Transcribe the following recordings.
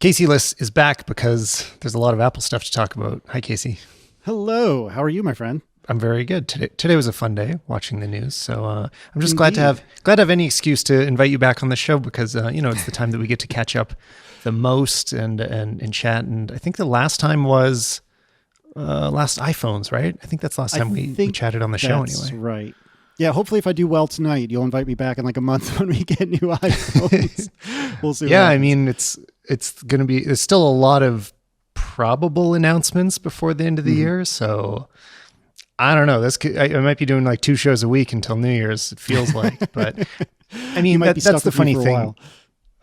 Casey Liss is back because there's a lot of Apple stuff to talk about. Hi, Casey. Hello. How are you, my friend? I'm very good. Today was a fun day watching the news. So I'm just glad to have any excuse to invite you back on the show because, it's the time that we get to catch up the most and chat. And I think the last time was last iPhones, right? I think that's the last time we chatted on the show anyway. That's right. Yeah, hopefully if I do well tonight, you'll invite me back in like a month when we get new iPhones. We'll see. Yeah, I mean, it's going to be, there's still a lot of probable announcements before the end of the year. So I don't know. I might be doing like 2 shows a week until New Year's, it feels like. But I mean, that's the funny thing.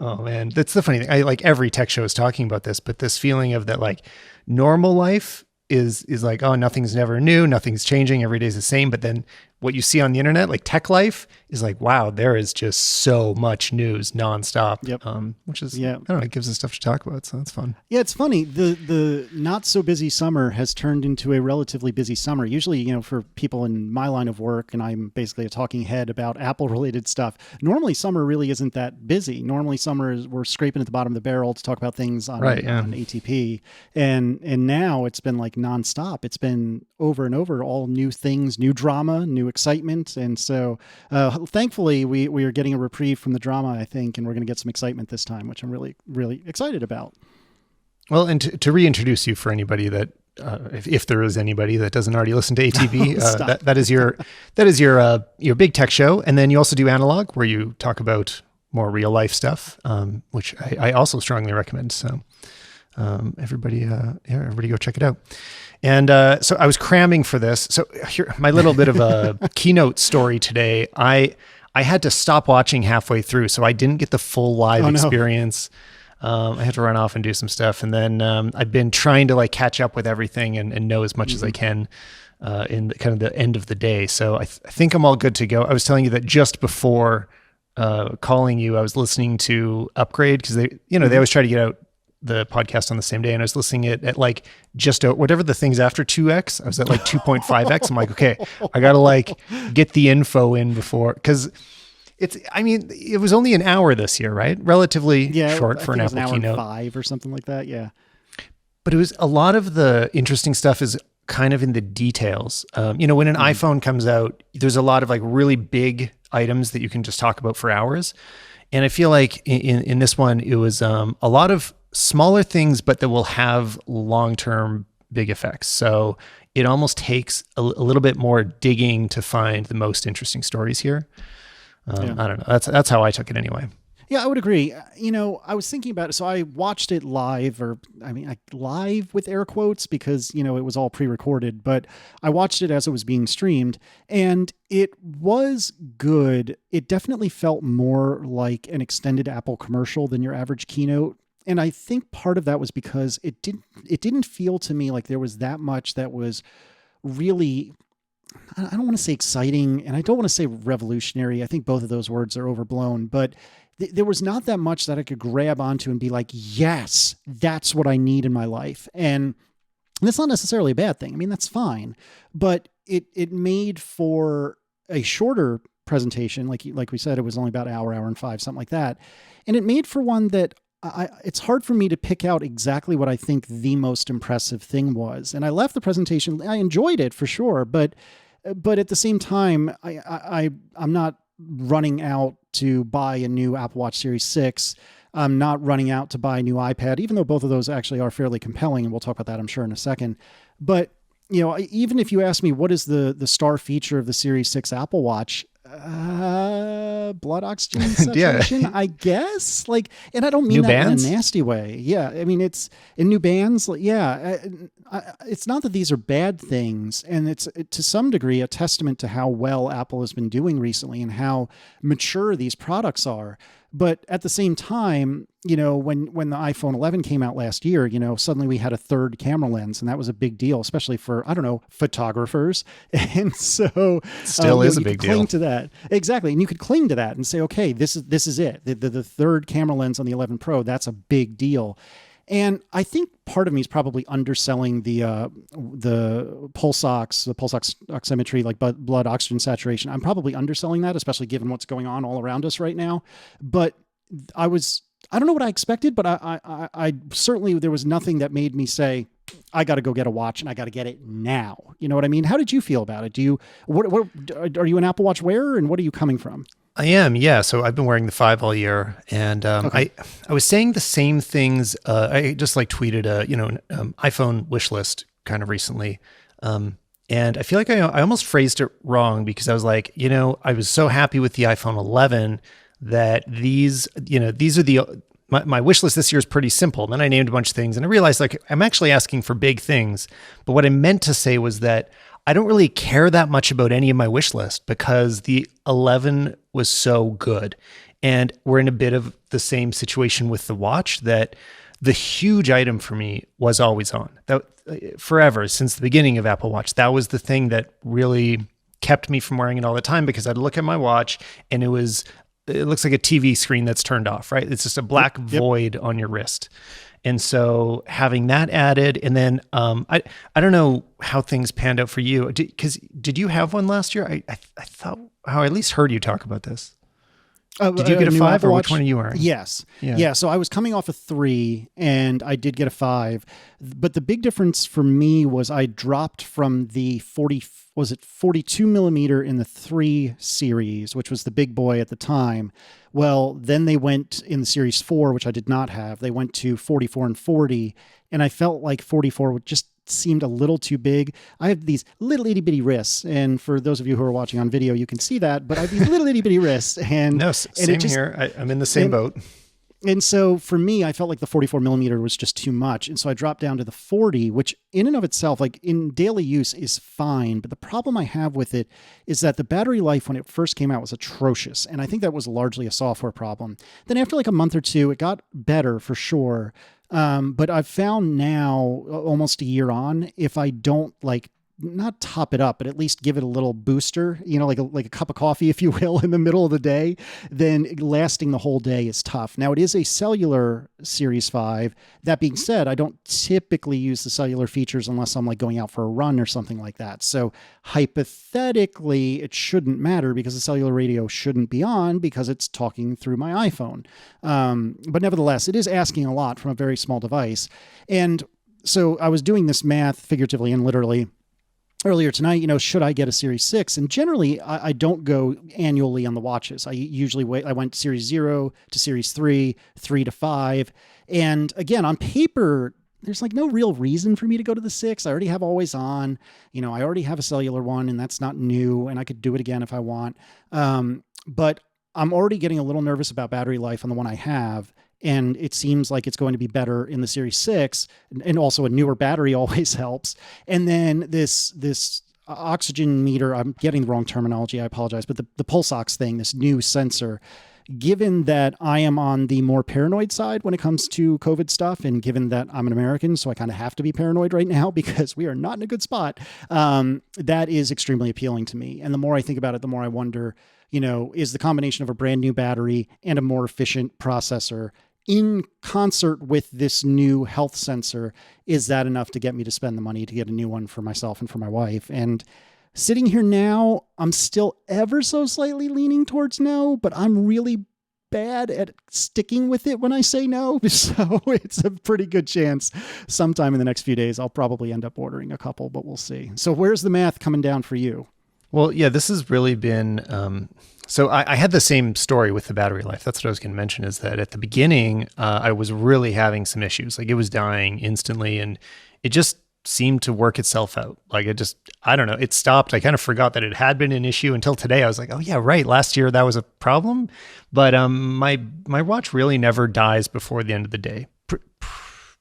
Oh man, that's the funny thing. I like every tech show is talking about this, but this feeling of that like normal life is like, oh, nothing's never new, nothing's changing, every day's the same. But then what you see on the internet, like tech life, is like, wow, there is just so much news nonstop. Yep. Which is, I don't know, it gives us stuff to talk about, so that's fun. Yeah, it's funny. The not so busy summer has turned into a relatively busy summer. Usually, for people in my line of work, and I'm basically a talking head about Apple related stuff. Normally, summer really isn't that busy. Normally, summer is we're scraping at the bottom of the barrel to talk about things on ATP, and now it's been like nonstop. It's been over and over, all new things, new drama, new excitement, and so thankfully we are getting a reprieve from the drama, I think, and we're going to get some excitement this time, which I'm really, really excited about. Well, and to reintroduce you for anybody that if there is anybody that doesn't already listen to ATV, that is your big tech show, and then you also do Analog, where you talk about more real life stuff, which I also strongly recommend. So everybody go check it out. And so I was cramming for this. So here, my little bit of a keynote story today. I had to stop watching halfway through, so I didn't get the full live experience. I had to run off and do some stuff, and then I've been trying to like catch up with everything and know as much as I can in kind of the end of the day. So I think I'm all good to go. I was telling you that just before calling you, I was listening to Upgrade because they always try to get out the podcast on the same day, and I was listening at like just whatever the things after 2x. I was at like 2.5x. I'm like, okay, I gotta like get the info in before, because it was only an hour this year, right? Relatively short for an Apple keynote. An hour and 5 or something like that. Yeah. But it was a lot of the interesting stuff is kind of in the details. When an iPhone comes out, there's a lot of like really big items that you can just talk about for hours. And I feel like in this one, it was a lot of smaller things, but that will have long-term big effects. So it almost takes a little bit more digging to find the most interesting stories here. I don't know. That's how I took it anyway. Yeah, I would agree. I was thinking about it. So I watched it live, live with air quotes, because, it was all pre-recorded, but I watched it as it was being streamed, and it was good. It definitely felt more like an extended Apple commercial than your average keynote. And I think part of that was because it didn't feel to me like there was that much that was really, I don't want to say exciting, and I don't want to say revolutionary. I think both of those words are overblown, but there was not that much that I could grab onto and be like, yes, that's what I need in my life. And that's not necessarily a bad thing. I mean, that's fine, but it made for a shorter presentation. Like we said, it was only about an hour and 5, something like that. And it made for one that it's hard for me to pick out exactly what I think the most impressive thing was. And I left the presentation, I enjoyed it for sure, but at the same time, I'm not running out to buy a new Apple Watch Series 6. I'm not running out to buy a new iPad, even though both of those actually are fairly compelling, and we'll talk about that, I'm sure, in a second. But even if you ask me what is the star feature of the Series 6 Apple Watch, blood oxygen saturation, I guess. Like, and I don't mean new that bands? In a nasty way. Yeah, I mean, it's in new bands. It's not that these are bad things, and it's to some degree a testament to how well Apple has been doing recently and how mature these products are. But at the same time, when the iPhone 11 came out last year, suddenly we had a third camera lens, and that was a big deal, especially for, photographers. And so still is a big deal. Cling to that. Exactly. And you could cling to that and say, okay, this is it. The third camera lens on the 11 Pro, that's a big deal. And I think part of me is probably underselling the pulse oximetry, like blood oxygen saturation. I'm probably underselling that, especially given what's going on all around us right now. But I was I don't know what I expected, but I certainly, there was nothing that made me say, I got to go get a watch and I got to get it now. You know what I mean? How did you feel about it? What are you an Apple Watch wearer, and what are you coming from? I am, yeah. So I've been wearing the 5 all year, and Okay. I was saying the same things. I just like tweeted iPhone wish list kind of recently, and I feel like I almost phrased it wrong, because I was like, I was so happy with the iPhone 11 that these are my wish list this year is pretty simple. And then I named a bunch of things, and I realized like I'm actually asking for big things. But what I meant to say was that I don't really care that much about any of my wish list, because the 11 was so good. And we're in a bit of the same situation with the watch, that the huge item for me was always on. That forever, since the beginning of Apple Watch, that was the thing that really kept me from wearing it all the time, because I'd look at my watch and it looks like a TV screen that's turned off, right? It's just a black void on your wrist. And so having that added, and then I don't know how things panned out for you, because did you have one last year? I thought, how I at least heard you talk about this. Did you get a 5, or which one are you wearing? Yes. Yeah. So I was coming off a 3 and I did get a 5. But the big difference for me was I dropped from the 42 millimeter in the 3 series, which was the big boy at the time. Well, then they went in the series 4, which I did not have. They went to 44 and 40. And I felt like 44 would just seemed a little too big. I have these little itty bitty wrists, and for those of you who are watching on video, you can see that. But I have these little itty bitty wrists, and same here. I'm in the same boat. And so for me, I felt like the 44 millimeter was just too much, and so I dropped down to the 40, which in and of itself, like in daily use, is fine. But the problem I have with it is that the battery life when it first came out was atrocious, and I think that was largely a software problem. Then after like a month or two, it got better for sure. But I've found now, almost a year on, if I don't not top it up, but at least give it a little booster, like a cup of coffee, if you will, in the middle of the day, then lasting the whole day is tough. Now, it is a cellular Series 5. That being said, I don't typically use the cellular features unless I'm like going out for a run or something like that. So hypothetically, it shouldn't matter, because the cellular radio shouldn't be on, because it's talking through my iPhone. But nevertheless, it is asking a lot from a very small device. And so I was doing this math figuratively and literally earlier tonight, should I get a Series 6? And generally, I don't go annually on the watches. I usually wait. I went Series 0 to Series 3, 3 to 5. And again, on paper, there's like no real reason for me to go to the 6. I already have always on. I already have a cellular one, and that's not new, and I could do it again if I want. But I'm already getting a little nervous about battery life on the one I have. And it seems like it's going to be better in the Series 6, and also a newer battery always helps. And then this oxygen meter, I'm getting the wrong terminology, I apologize, but the pulse ox thing, this new sensor, given that I am on the more paranoid side when it comes to COVID stuff, and given that I'm an American, so I kind of have to be paranoid right now because we are not in a good spot, that is extremely appealing to me. And the more I think about it, the more I wonder, is the combination of a brand new battery and a more efficient processor in concert with this new health sensor, is that enough to get me to spend the money to get a new one for myself and for my wife? And sitting here now, I'm still ever so slightly leaning towards no, but I'm really bad at sticking with it when I say no. So it's a pretty good chance sometime in the next few days, I'll probably end up ordering a couple, but we'll see. So where's the math coming down for you? Well, yeah, this has really been, so I had the same story with the battery life. That's what I was going to mention, is that at the beginning, I was really having some issues. Like, it was dying instantly, and it just seemed to work itself out. Like, I don't know, it stopped. I kind of forgot that it had been an issue until today. I was like, oh yeah, right. Last year that was a problem. But my watch really never dies before the end of the day.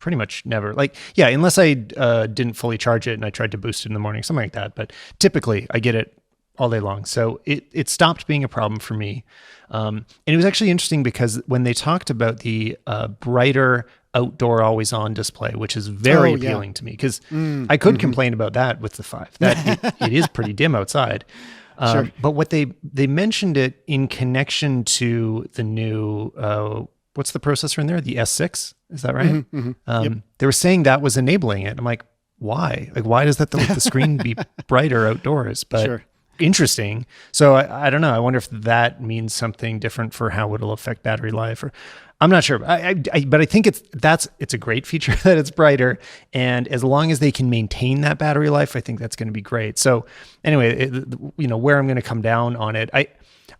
Pretty much never. Like, yeah, unless I didn't fully charge it and I tried to boost it in the morning, something like that. But typically I get it all day long. So it stopped being a problem for me. And it was actually interesting because when they talked about the brighter outdoor always on display, which is very appealing to me, because I could complain about that with the 5. That it is pretty dim outside. Sure. But what they mentioned it in connection to the new, what's the processor in there? The S6, is that right? Mm-hmm, mm-hmm. Yep. They were saying that was enabling it. I'm like, why? Like, why does that the screen be brighter outdoors? But sure. Interesting. So I don't know. I wonder if that means something different for how it'll affect battery life. Or I'm not sure, but I think it's a great feature that it's brighter, and as long as they can maintain that battery life, I think that's going to be great. So anyway, where I'm going to come down on it,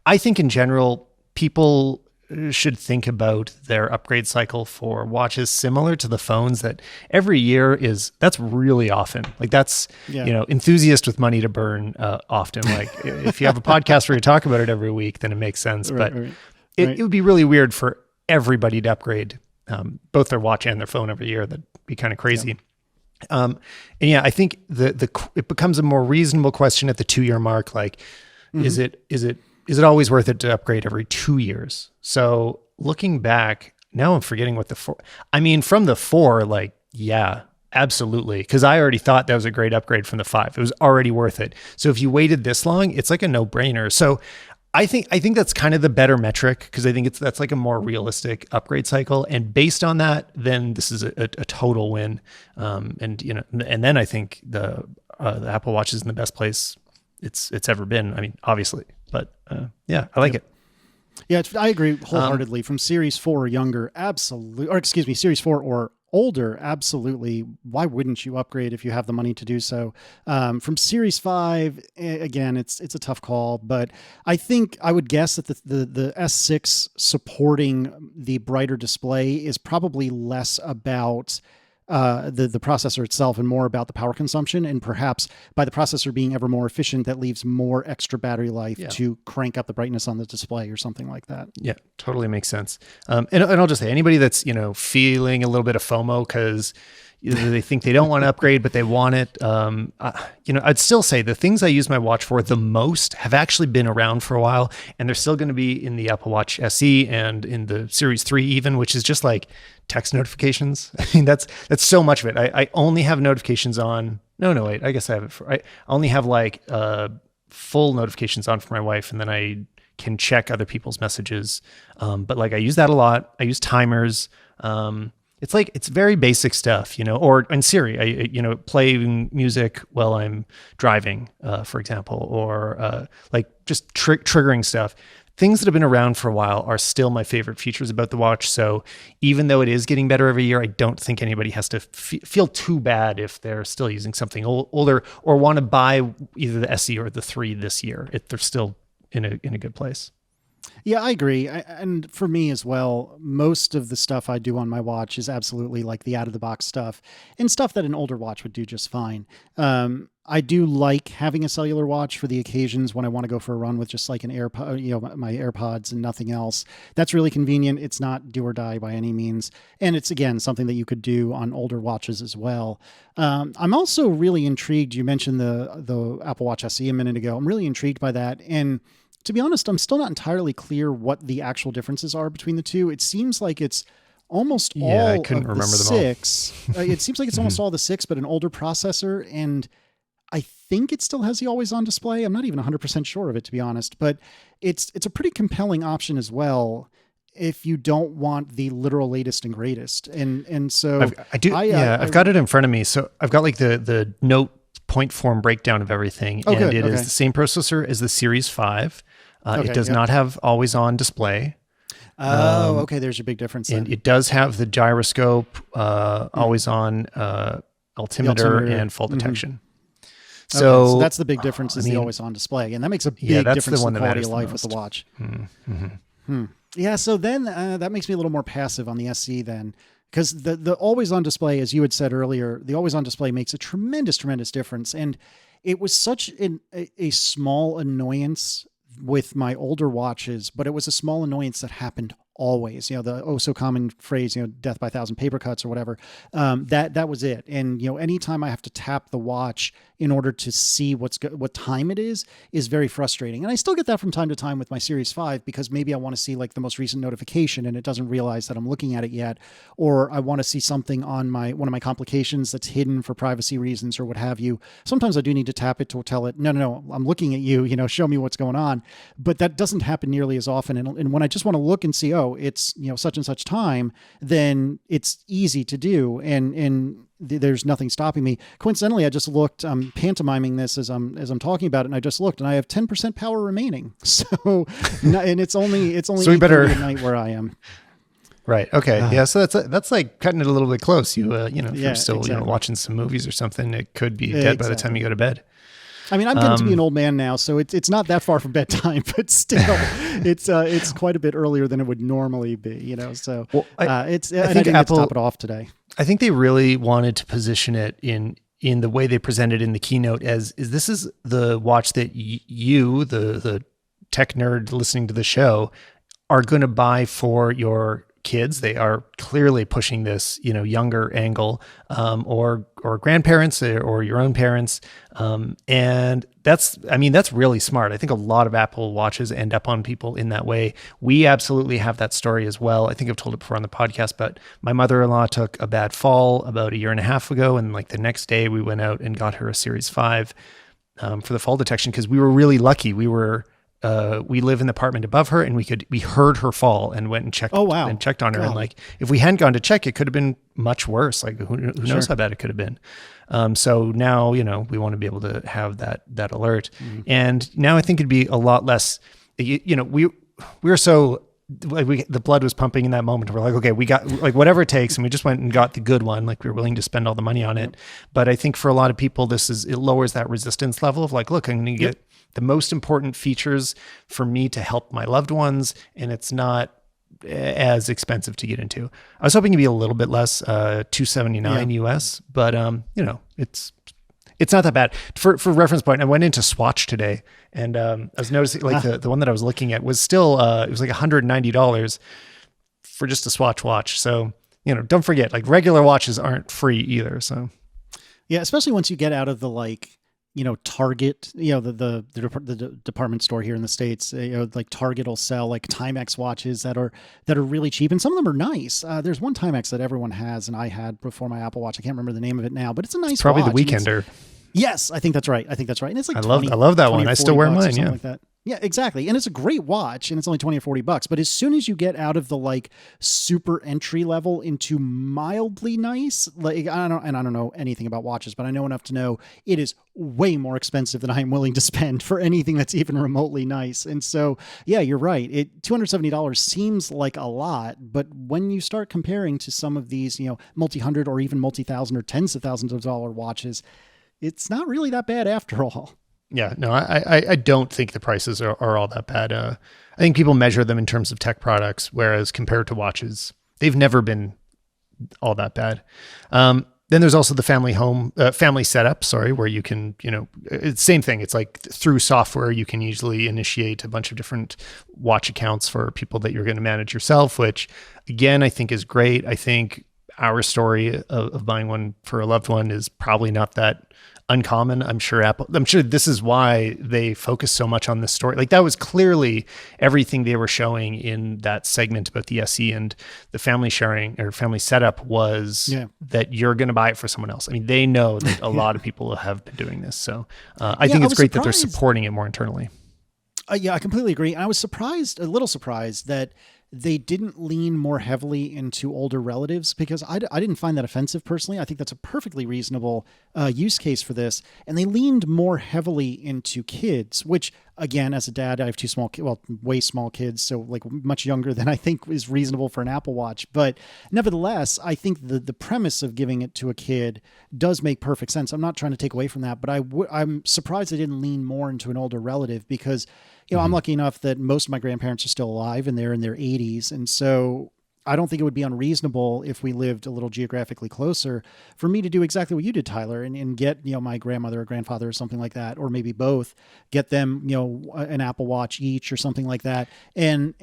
I think in general, people should think about their upgrade cycle for watches similar to the phones, that every year that's really often. Like that's, enthusiast with money to burn often. Like if you have a podcast where you talk about it every week, then it makes sense. But it would be really weird for everybody to upgrade both their watch and their phone every year. That'd be kind of crazy. And I think it becomes a more reasonable question at the 2-year mark. Like, is it always worth it to upgrade every 2 years? So looking back, now I'm forgetting what from the 4, like, yeah, absolutely. Because I already thought that was a great upgrade from the 5. It was already worth it. So if you waited this long, it's like a no-brainer. So I think that's kind of the better metric, because I think that's like a more realistic upgrade cycle. And based on that, then this is a total win. And then I think the Apple Watch is in the best place it's ever been. I mean, obviously, but I like it. Yeah, I agree wholeheartedly. From Series 4 or younger, absolutely, or excuse me, Series 4 or older, absolutely. Why wouldn't you upgrade if you have the money to do so? From Series 5, again, it's a tough call, but I think I would guess that the S6 supporting the brighter display is probably less about the processor itself and more about the power consumption, and perhaps by the processor being ever more efficient, that leaves more extra battery life to crank up the brightness on the display or something like that. Yeah, totally makes sense. And I'll just say, anybody that's feeling a little bit of FOMO because they think they don't want to upgrade, but they want it. I'd still say the things I use my watch for the most have actually been around for a while, and they're still going to be in the Apple Watch SE and in the Series 3 even, which is just like text notifications. I mean, that's so much of it. I only have notifications on. No, wait. I guess I have it I only have like full notifications on for my wife, and then I can check other people's messages. But like I use that a lot. I use timers. It's very basic stuff, and Siri, I play music while I'm driving, for example, or like just triggering stuff. Things that have been around for a while are still my favorite features about the watch. So even though it is getting better every year, I don't think anybody has to feel too bad if they're still using something older or want to buy either the SE or the 3 this year. They're still in a good place. Yeah, I agree. And for me as well, most of the stuff I do on my watch is absolutely like the out-of-the-box stuff and stuff that an older watch would do just fine. I do like having a cellular watch for the occasions when I want to go for a run with just like an AirPod, my AirPods and nothing else. That's really convenient. It's not do or die by any means. And it's, again, something that you could do on older watches as well. I'm also really intrigued. You mentioned the Apple Watch SE a minute ago. I'm really intrigued by that. And to be honest, I'm still not entirely clear what the actual differences are between the two. It seems like it's almost all I couldn't remember the 6. It seems like it's almost all the 6, but an older processor. And I think it still has the always-on display. I'm not even 100% sure of it, to be honest. But it's a pretty compelling option as well if you don't want the literal latest and greatest. And so I've got it in front of me. So I've got like the note point form breakdown of everything. It is the same processor as the Series 5. It does not have always-on display. Oh, okay. There's your big difference then. And it does have the gyroscope, always-on altimeter, and fault detection. So that's the big difference is the always-on display. And that makes a big difference in the quality of life with the watch. Yeah, so then that makes me a little more passive on the SE then. Because the always-on display, as you had said earlier, the always-on display makes a tremendous, tremendous difference. And it was such a small annoyance with my older watches, but it was a small annoyance that happened always. The oh so common phrase, death by 1,000 paper cuts or whatever. That was it. And anytime I have to tap the watch in order to see what time it is very frustrating. And I still get that from time to time with my Series 5 because maybe I want to see like the most recent notification and it doesn't realize that I'm looking at it yet, or I want to see something on one of my complications that's hidden for privacy reasons or what have you. Sometimes I do need to tap it to tell it, no, I'm looking at you, show me what's going on. But that doesn't happen nearly as often. And when I just want to look and see, it's such and such time, then it's easy to do, and there's nothing stopping me. Coincidentally, I just looked. I'm pantomiming this as I'm talking about it, and I just looked, and I have 10% power remaining. So, and it's only so we better at night where I am. Right. Okay. Yeah. So that's like cutting it a little bit close. If you're still exactly. watching some movies or something, it could be dead by the time you go to bed. I mean, I'm getting to be an old man now, so it's not that far from bedtime, but still, it's quite a bit earlier than it would normally be. So I think Apple top it off today. I think they really wanted to position it in the way they presented in the keynote as this is the watch that you, the tech nerd listening to the show, are going to buy for your kids. They are clearly pushing this, younger angle, or grandparents or your own parents. And that's really smart. I think a lot of Apple Watches end up on people in that way. We absolutely have that story as well. I think I've told it before on the podcast, but my mother-in-law took a bad fall about a year and a half ago. And like the next day we went out and got her a Series 5, for the fall detection. Cause we were really lucky. We live in the apartment above her, and we heard her fall and went and checked. Oh, wow. And checked on her. And like, if we hadn't gone to check, it could have been much worse. Like who knows how bad it could have been. So now, we want to be able to have that alert. Mm-hmm. And now I think it'd be a lot less, we were so like the blood was pumping in that moment. We're like, okay, we got like whatever it takes. And we just went and got the good one. Like we were willing to spend all the money on it. But I think for a lot of people, it lowers that resistance level of like, look, I'm going to get the most important features for me to help my loved ones. And it's not as expensive to get into. I was hoping to be a little bit less, $279 US, but it's not that bad. For reference point, I went into Swatch today, and I was noticing like the one that I was looking at was still it was like $190 for just a Swatch watch. So don't forget, like regular watches aren't free either. So yeah, especially once you get out of the like Target, the department store here in the States, like Target will sell like Timex watches that are really cheap. And some of them are nice. There's one Timex that everyone has, and I had before my Apple Watch. I can't remember the name of it now, but it's a nice it's probably watch. the Weekender. Yes, I think that's right. And it's like I love that one. I still wear mine. Yeah. Like that. Yeah, exactly. And it's a great watch, and it's only $20 or $40. But as soon as you get out of the like super entry level into mildly nice, like I don't know anything about watches, but I know enough to know it is way more expensive than I am willing to spend for anything that's even remotely nice. And so, yeah, you're right. $270 seems like a lot, but when you start comparing to some of these, multi-hundred or even multi-thousand or tens of thousands of dollar watches, it's not really that bad after all. Yeah, no, I don't think the prices are all that bad. I think people measure them in terms of tech products, whereas compared to watches, they've never been all that bad. Then there's also the family setup, where you can, it's same thing. It's like through software, you can usually initiate a bunch of different watch accounts for people that you're going to manage yourself, which again, I think is great. I think our story of buying one for a loved one is probably not that uncommon. I'm sure this is why they focus so much on this story. Like that was clearly everything they were showing in that segment about the SE and the family sharing or family setup was that you're going to buy it for someone else. I mean, they know that a lot of people have been doing this. So I think it's great that they're supporting it more internally. Yeah, I completely agree. And I was a little surprised that they didn't lean more heavily into older relatives, because I didn't find that offensive personally. I think that's a perfectly reasonable use case for this. And they leaned more heavily into kids, which again, as a dad, I have two way small kids. So like much younger than I think is reasonable for an Apple Watch. But nevertheless, I think the premise of giving it to a kid does make perfect sense. I'm not trying to take away from that, but I'm surprised they didn't lean more into an older relative, because I'm lucky enough that most of my grandparents are still alive and they're in their 80s. And so I don't think it would be unreasonable if we lived a little geographically closer for me to do exactly what you did, Tyler, and get, my grandmother or grandfather or something like that, or maybe both, get them, an Apple Watch each or something like that. And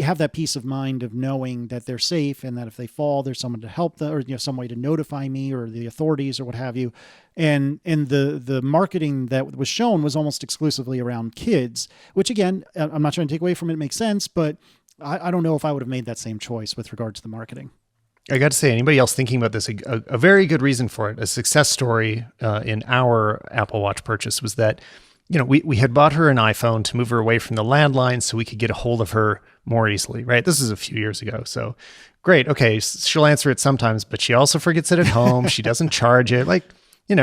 have that peace of mind of knowing that they're safe, and that if they fall, there's someone to help them, or, some way to notify me or the authorities or what have you. And the marketing that was shown was almost exclusively around kids, which again, I'm not trying to take away from it. It makes sense, but I don't know if I would have made that same choice with regard to the marketing. I got to say, anybody else thinking about this, a very good reason for it, a success story in our Apple Watch purchase was that, we had bought her an iPhone to move her away from the landline so we could get a hold of her more easily, right? This is a few years ago. So great. Okay. She'll answer it sometimes, but she also forgets it at home. She doesn't charge it. Like,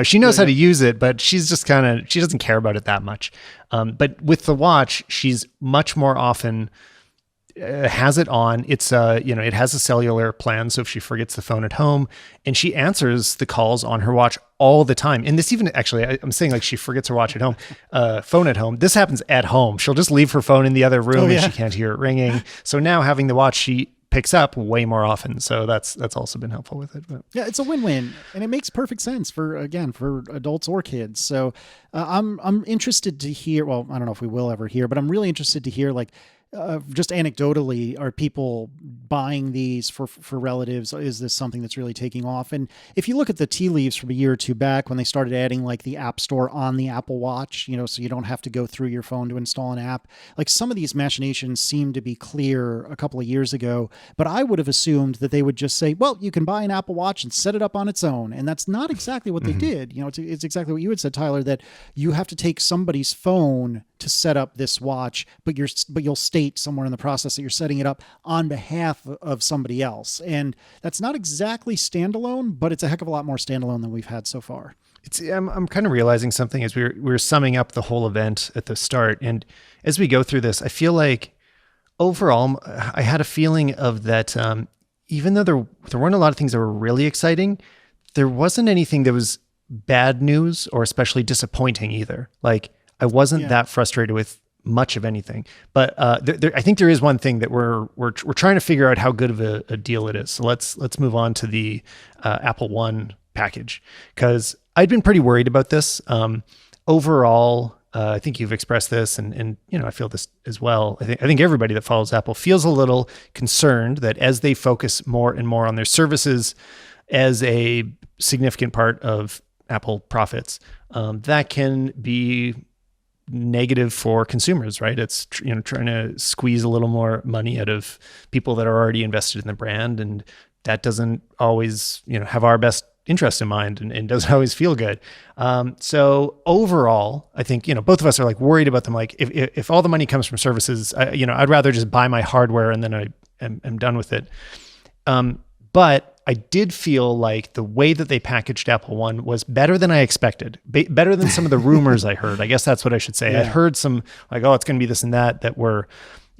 she knows how to use it, but she's just she doesn't care about it that much. But with the watch, she's much more often has it on. It's it has a cellular plan, so if she forgets the phone at home, and she answers the calls on her watch all the time. And this even actually, I'm saying like she forgets her watch at home, phone at home. This happens at home. She'll just leave her phone in the other room and she can't hear it ringing. So now having the watch, she picks up way more often. So that's also been helpful with it. But. Yeah, it's a win-win, and it makes perfect sense for adults or kids. So I'm interested to hear. Well, I don't know if we will ever hear, but I'm really interested to hear like. Just anecdotally, are people buying these for relatives? Is this something that's really taking off? And if you look at the tea leaves from a year or two back when they started adding like the App Store on the Apple Watch, so you don't have to go through your phone to install an app, like some of these machinations seem to be clear a couple of years ago, but I would have assumed that they would just say, well, you can buy an Apple Watch and set it up on its own. And that's not exactly what they did. It's exactly what you had said, Tyler, that you have to take somebody's phone to set up this watch, but you'll state somewhere in the process that you're setting it up on behalf of somebody else. And that's not exactly standalone, but it's a heck of a lot more standalone than we've had so far. I'm kind of realizing something as we were summing up the whole event at the start. And as we go through this, I feel like overall, I had a feeling of that, even though there weren't a lot of things that were really exciting, there wasn't anything that was bad news or especially disappointing either. Like, I wasn't that frustrated with much of anything, but I think there is one thing that we're trying to figure out how good of a deal it is. So let's move on to the Apple One package, because I'd been pretty worried about this. Overall, I think you've expressed this, and I feel this as well. I think everybody that follows Apple feels a little concerned that as they focus more and more on their services as a significant part of Apple profits, that can be negative for consumers, right? It's trying to squeeze a little more money out of people that are already invested in the brand, and that doesn't always have our best interest in mind, and doesn't always feel good. So overall, I think both of us are like worried about them. Like if all the money comes from services, I'd rather just buy my hardware and then I'm done with it. But I did feel like the way that they packaged Apple One was better than I expected, better than some of the rumors I heard. I guess that's what I should say. Yeah. I heard some like, oh, it's going to be this and that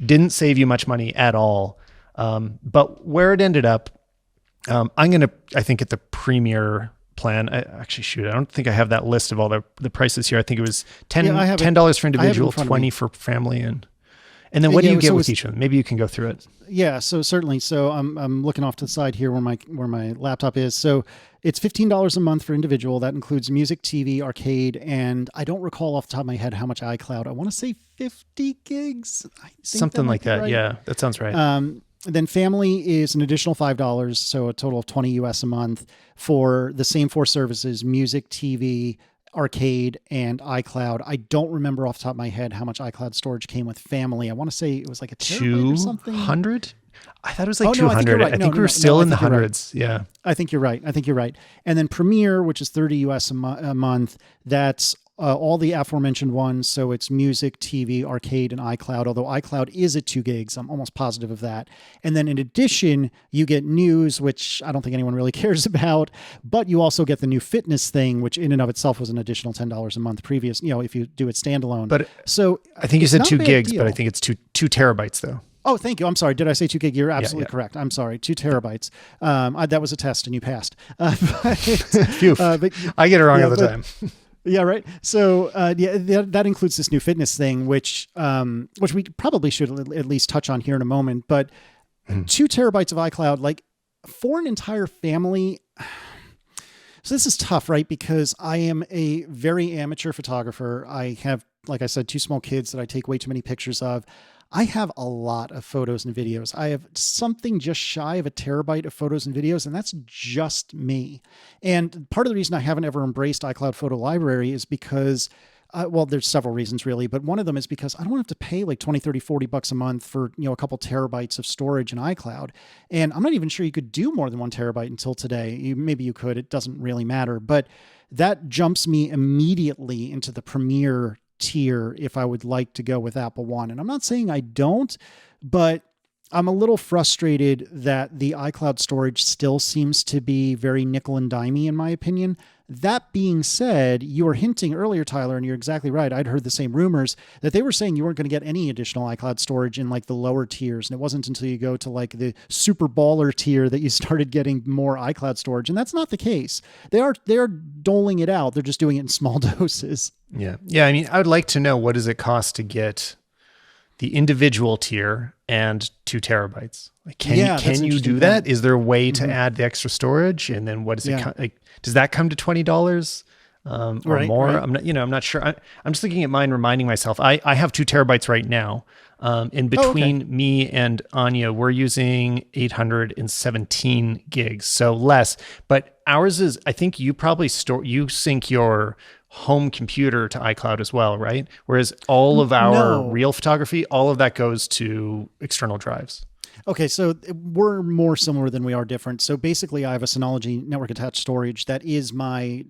didn't save you much money at all. But where it ended up, I'm going to, I think, get the Premier plan. I don't think I have that list of all the prices here. I think it was $10 for individual, $20 for family, and then what do you get with each of them? Maybe you can go through it. Yeah, so certainly. So I'm looking off to the side here where my laptop is. So it's $15 a month for individual. That includes music, TV, arcade, and I don't recall off the top of my head how much iCloud. I want to say 50 gigs. Something like that. Right. Yeah, that sounds right. Then family is an additional $5, so a total of $20 US a month for the same four services: music, TV, arcade, and iCloud. I don't remember off the top of my head how much iCloud storage came with family. I want to say it was like a terabyte or something. 200? I thought it was like 200. I think we're still in the hundreds. Right. Yeah. I think you're right. And then Premiere, which is $30 US a month, that's all the aforementioned ones. So it's music, TV, arcade, and iCloud, although iCloud is at 2 gigs. I'm almost positive of that. And then in addition, you get news, which I don't think anyone really cares about, but you also get the new fitness thing, which in and of itself was an additional $10 a month previous, if you do it standalone. But so I think you said 2 gigs, but I think it's 2 terabytes though. Oh, thank you. I'm sorry. Did I say 2 gig? You're absolutely correct. I'm sorry. 2 terabytes. That was a test and you passed. But I get it wrong all the time. Yeah, right. So that includes this new fitness thing, which we probably should at least touch on here in a moment. But 2 terabytes of iCloud, like for an entire family. So this is tough, right? Because I am a very amateur photographer. I have, like I said, 2 small kids that I take way too many pictures of. I have a lot of photos and videos. I have something just shy of a terabyte of photos and videos, and that's just me. And part of the reason I haven't ever embraced iCloud Photo Library is because, there's several reasons really, but one of them is because I don't have to pay like 20, 30, 40 bucks a month for, a couple terabytes of storage in iCloud. And I'm not even sure you could do more than 1 terabyte until today. Maybe you could, it doesn't really matter, but that jumps me immediately into the Premiere tier if I would like to go with Apple One. And I'm not saying I don't, but I'm a little frustrated that the iCloud storage still seems to be very nickel and dimey, in my opinion. That being said, you were hinting earlier, Tyler, and you're exactly right. I'd heard the same rumors that they were saying you weren't going to get any additional iCloud storage in like the lower tiers. And it wasn't until you go to like the super baller tier that you started getting more iCloud storage. And that's not the case. They're doling it out. They're just doing it in small doses. Yeah. Yeah. I mean, I would like to know, what does it cost to get the individual tier and 2 terabytes? Like, can you do that? Is there a way to add the extra storage? And then what does it like? Does that come to $20 or more? Right. I'm not sure. I'm just looking at mine, reminding myself. I have 2 terabytes right now. In between me and Anya, we're using 817 gigs, so less. But ours is, I think you probably sync your home computer to iCloud as well, right? Whereas all of our real photography, all of that goes to external drives. Okay, so we're more similar than we are different. So basically, I have a Synology network attached storage that is my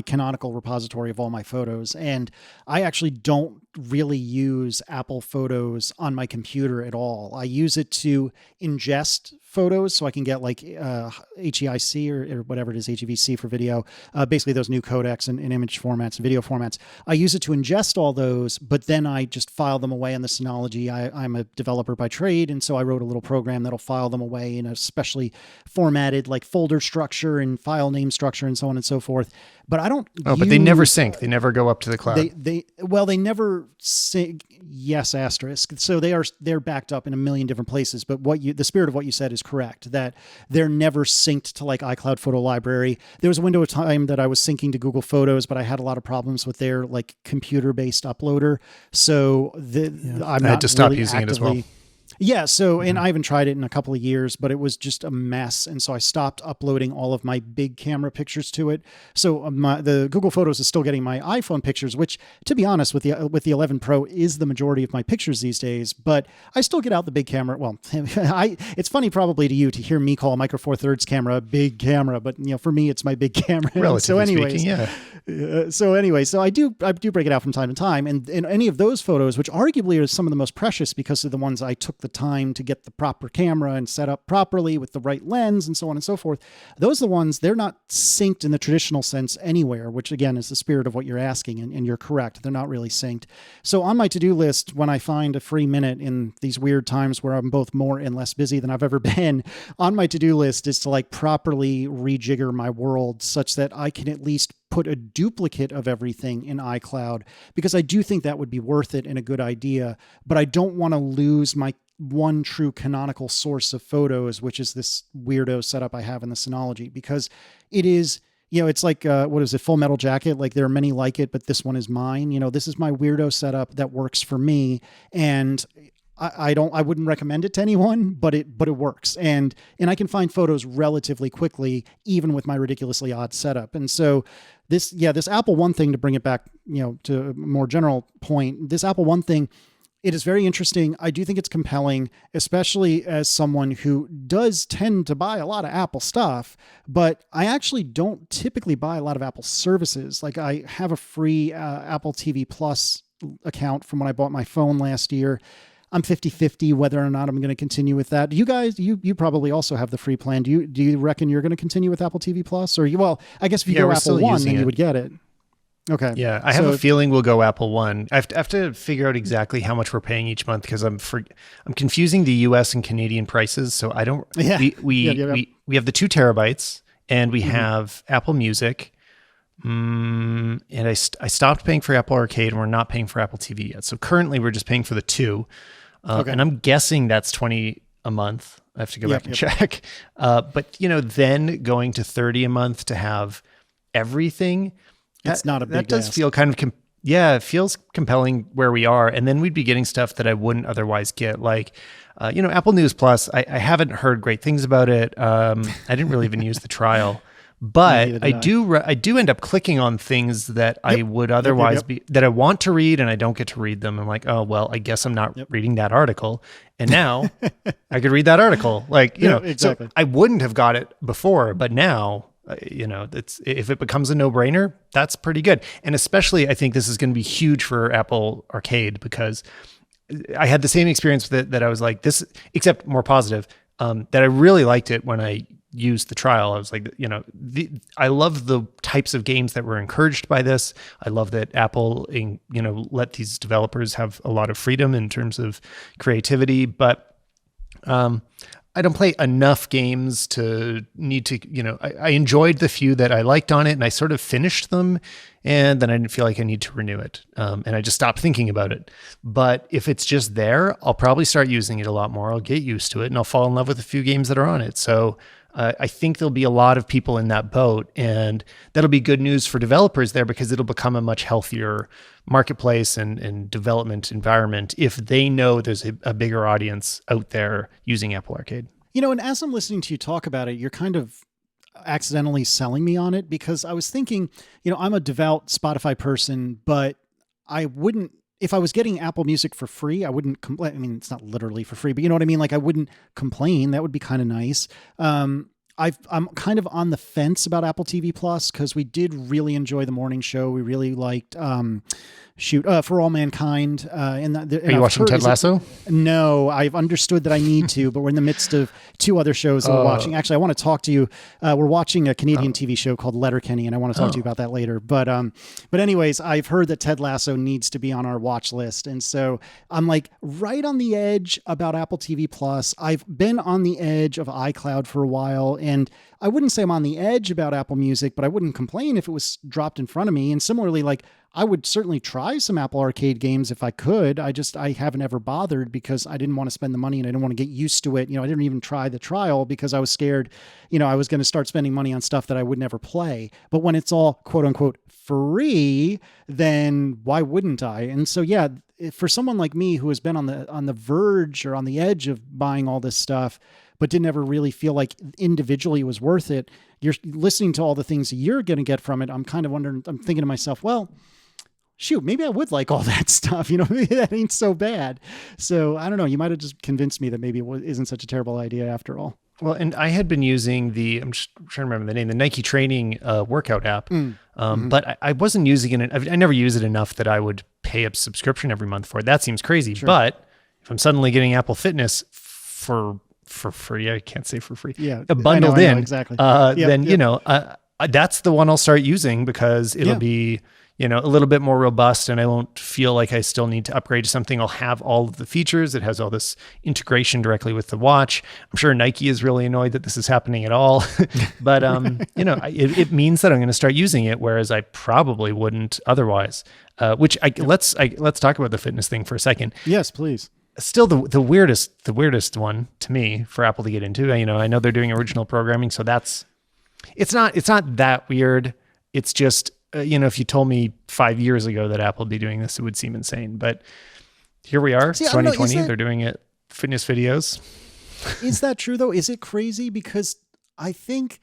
canonical repository of all my photos, and I actually don't really use Apple Photos on my computer at all. I use it to ingest photos so I can get like HEIC or whatever it is, HEVC for video, basically those new codecs and image formats and video formats. I use it to ingest all those, but then I just file them away on the Synology. I'm a developer by trade, and so I wrote a little program that'll file them away in a specially formatted like folder structure and file name structure and so on and so forth. But I don't. But they never sync. They never go up to the cloud. They never sync. Yes, asterisk. So they're backed up in a million different places. But the spirit of what you said is correct. That they're never synced to like iCloud Photo Library. There was a window of time that I was syncing to Google Photos, but I had a lot of problems with their like computer-based uploader. So I had to stop using it as well. Yeah. So, and I haven't tried it in a couple of years, but it was just a mess. And so I stopped uploading all of my big camera pictures to it. So the Google Photos is still getting my iPhone pictures, which, to be honest, with the 11 Pro is the majority of my pictures these days. But I still get out the big camera. Well, it's funny probably to you to hear me call a Micro Four Thirds camera a big camera, but for me, it's my big camera. Relatively speaking, yeah. So I do break it out from time to time, and any of those photos, which arguably are some of the most precious because of the ones I took the time to get the proper camera and set up properly with the right lens and so on and so forth. Those are the ones, they're not synced in the traditional sense anywhere, which again is the spirit of what you're asking, and you're correct. They're not really synced. So on my to-do list, when I find a free minute in these weird times where I'm both more and less busy than I've ever been, on my to-do list is to like properly rejigger my world such that I can at least put a duplicate of everything in iCloud, because I do think that would be worth it and a good idea, but I don't want to lose my one true canonical source of photos, which is this weirdo setup I have in the Synology, because it is, it's like, what is it? Full Metal Jacket. Like there are many like it, but this one is mine. This is my weirdo setup that works for me. And I wouldn't recommend it to anyone, but it works. And I can find photos relatively quickly, even with my ridiculously odd setup. And so this Apple One thing, to bring it back, to a more general point, this Apple One thing, it is very interesting. I do think it's compelling, especially as someone who does tend to buy a lot of Apple stuff, but I actually don't typically buy a lot of Apple services. Like I have a free Apple TV Plus account from when I bought my phone last year. I'm 50-50 whether or not I'm going to continue with that. You guys, you probably also have the free plan. Do you reckon you're going to continue with Apple TV Plus? Or I guess if you go Apple One, then you would get it. Okay. Yeah, I have a feeling we'll go Apple One. I have to figure out exactly how much we're paying each month, because I'm confusing the US and Canadian prices. So I don't. Yeah. We have the 2 terabytes, and we have Apple Music. And I stopped paying for Apple Arcade, and we're not paying for Apple TV yet. So currently we're just paying for the 2. And I'm guessing that's $20 a month. I have to go back and check. But then going to $30 a month to have everything. It's not a big That does feel kind of, it feels compelling where we are. And then we'd be getting stuff that I wouldn't otherwise get. Like, Apple News Plus, I haven't heard great things about it. I didn't really even use the trial. But I do end up clicking on things that I would otherwise be, that I want to read, and I don't get to read them. I'm like, oh, well, I guess I'm not reading that article. And now I could read that article. Like, exactly. So I wouldn't have got it before, but now, if it becomes a no-brainer, that's pretty good. And especially, I think this is going to be huge for Apple Arcade, because I had the same experience with it, that I was like this, except more positive, that I really liked it when I used the trial, I was like, I love the types of games that were encouraged by this. I love that Apple, let these developers have a lot of freedom in terms of creativity, but I don't play enough games to need to, I enjoyed the few that I liked on it, and I sort of finished them, and then I didn't feel like I need to renew it. And I just stopped thinking about it. But if it's just there, I'll probably start using it a lot more. I'll get used to it, and I'll fall in love with a few games that are on it. So I think there'll be a lot of people in that boat, and that'll be good news for developers there, because it'll become a much healthier marketplace and development environment if they know there's a bigger audience out there using Apple Arcade. And as I'm listening to you talk about it, you're kind of accidentally selling me on it, because I was thinking, I'm a devout Spotify person, but I wouldn't, if I was getting Apple Music for free, I wouldn't complain. I mean, it's not literally for free, but you know what I mean? Like, I wouldn't complain. That would be kind of nice. I'm kind of on the fence about Apple TV Plus, because we did really enjoy the morning show. We really liked For All Mankind. Are you watching Ted Lasso? No, I've understood that I need to, but we're in the midst of two other shows that we're watching. Actually, I want to talk to you. We're watching a Canadian TV show called Letterkenny, and I want to talk to you about that later. But anyways, I've heard that Ted Lasso needs to be on our watch list. And so I'm like right on the edge about Apple TV Plus. I've been on the edge of iCloud for a while, and I wouldn't say I'm on the edge about Apple Music, but I wouldn't complain if it was dropped in front of me. And similarly, like, I would certainly try some Apple Arcade games if I could. I haven't ever bothered, because I didn't want to spend the money, and I didn't want to get used to it. I didn't even try the trial because I was scared, I was going to start spending money on stuff that I would never play. But when it's all quote unquote free, then why wouldn't I? And so, yeah, for someone like me who has been on the verge or on the edge of buying all this stuff, but didn't ever really feel like individually it was worth it, you're listening to all the things that you're going to get from it. I'm kind of wondering, I'm thinking to myself, well, shoot, maybe I would like all that stuff. Maybe that ain't so bad. So I don't know. You might have just convinced me that maybe it isn't such a terrible idea after all. Well, and I had been using I'm just trying to remember the name, the Nike training workout app. But I wasn't using it. I never use it enough that I would pay a subscription every month for it. That seems crazy. Sure. But if I'm suddenly getting Apple Fitness for free, I can't say for free, bundled in, exactly. Then, that's the one I'll start using, because it'll be, a little bit more robust, and I won't feel like I still need to upgrade to something. I'll have all of the features. It has all this integration directly with the watch. I'm sure Nike is really annoyed that this is happening at all, but it means that I'm going to start using it, whereas I probably wouldn't otherwise. Let's talk about the fitness thing for a second. Yes, please. Still the weirdest one to me for Apple to get into. I know they're doing original programming, so it's not that weird. It's just, if you told me 5 years ago that Apple would be doing this, it would seem insane. But here we are, 2020, they're doing it, fitness videos. Is that true though? Is it crazy? Because I think,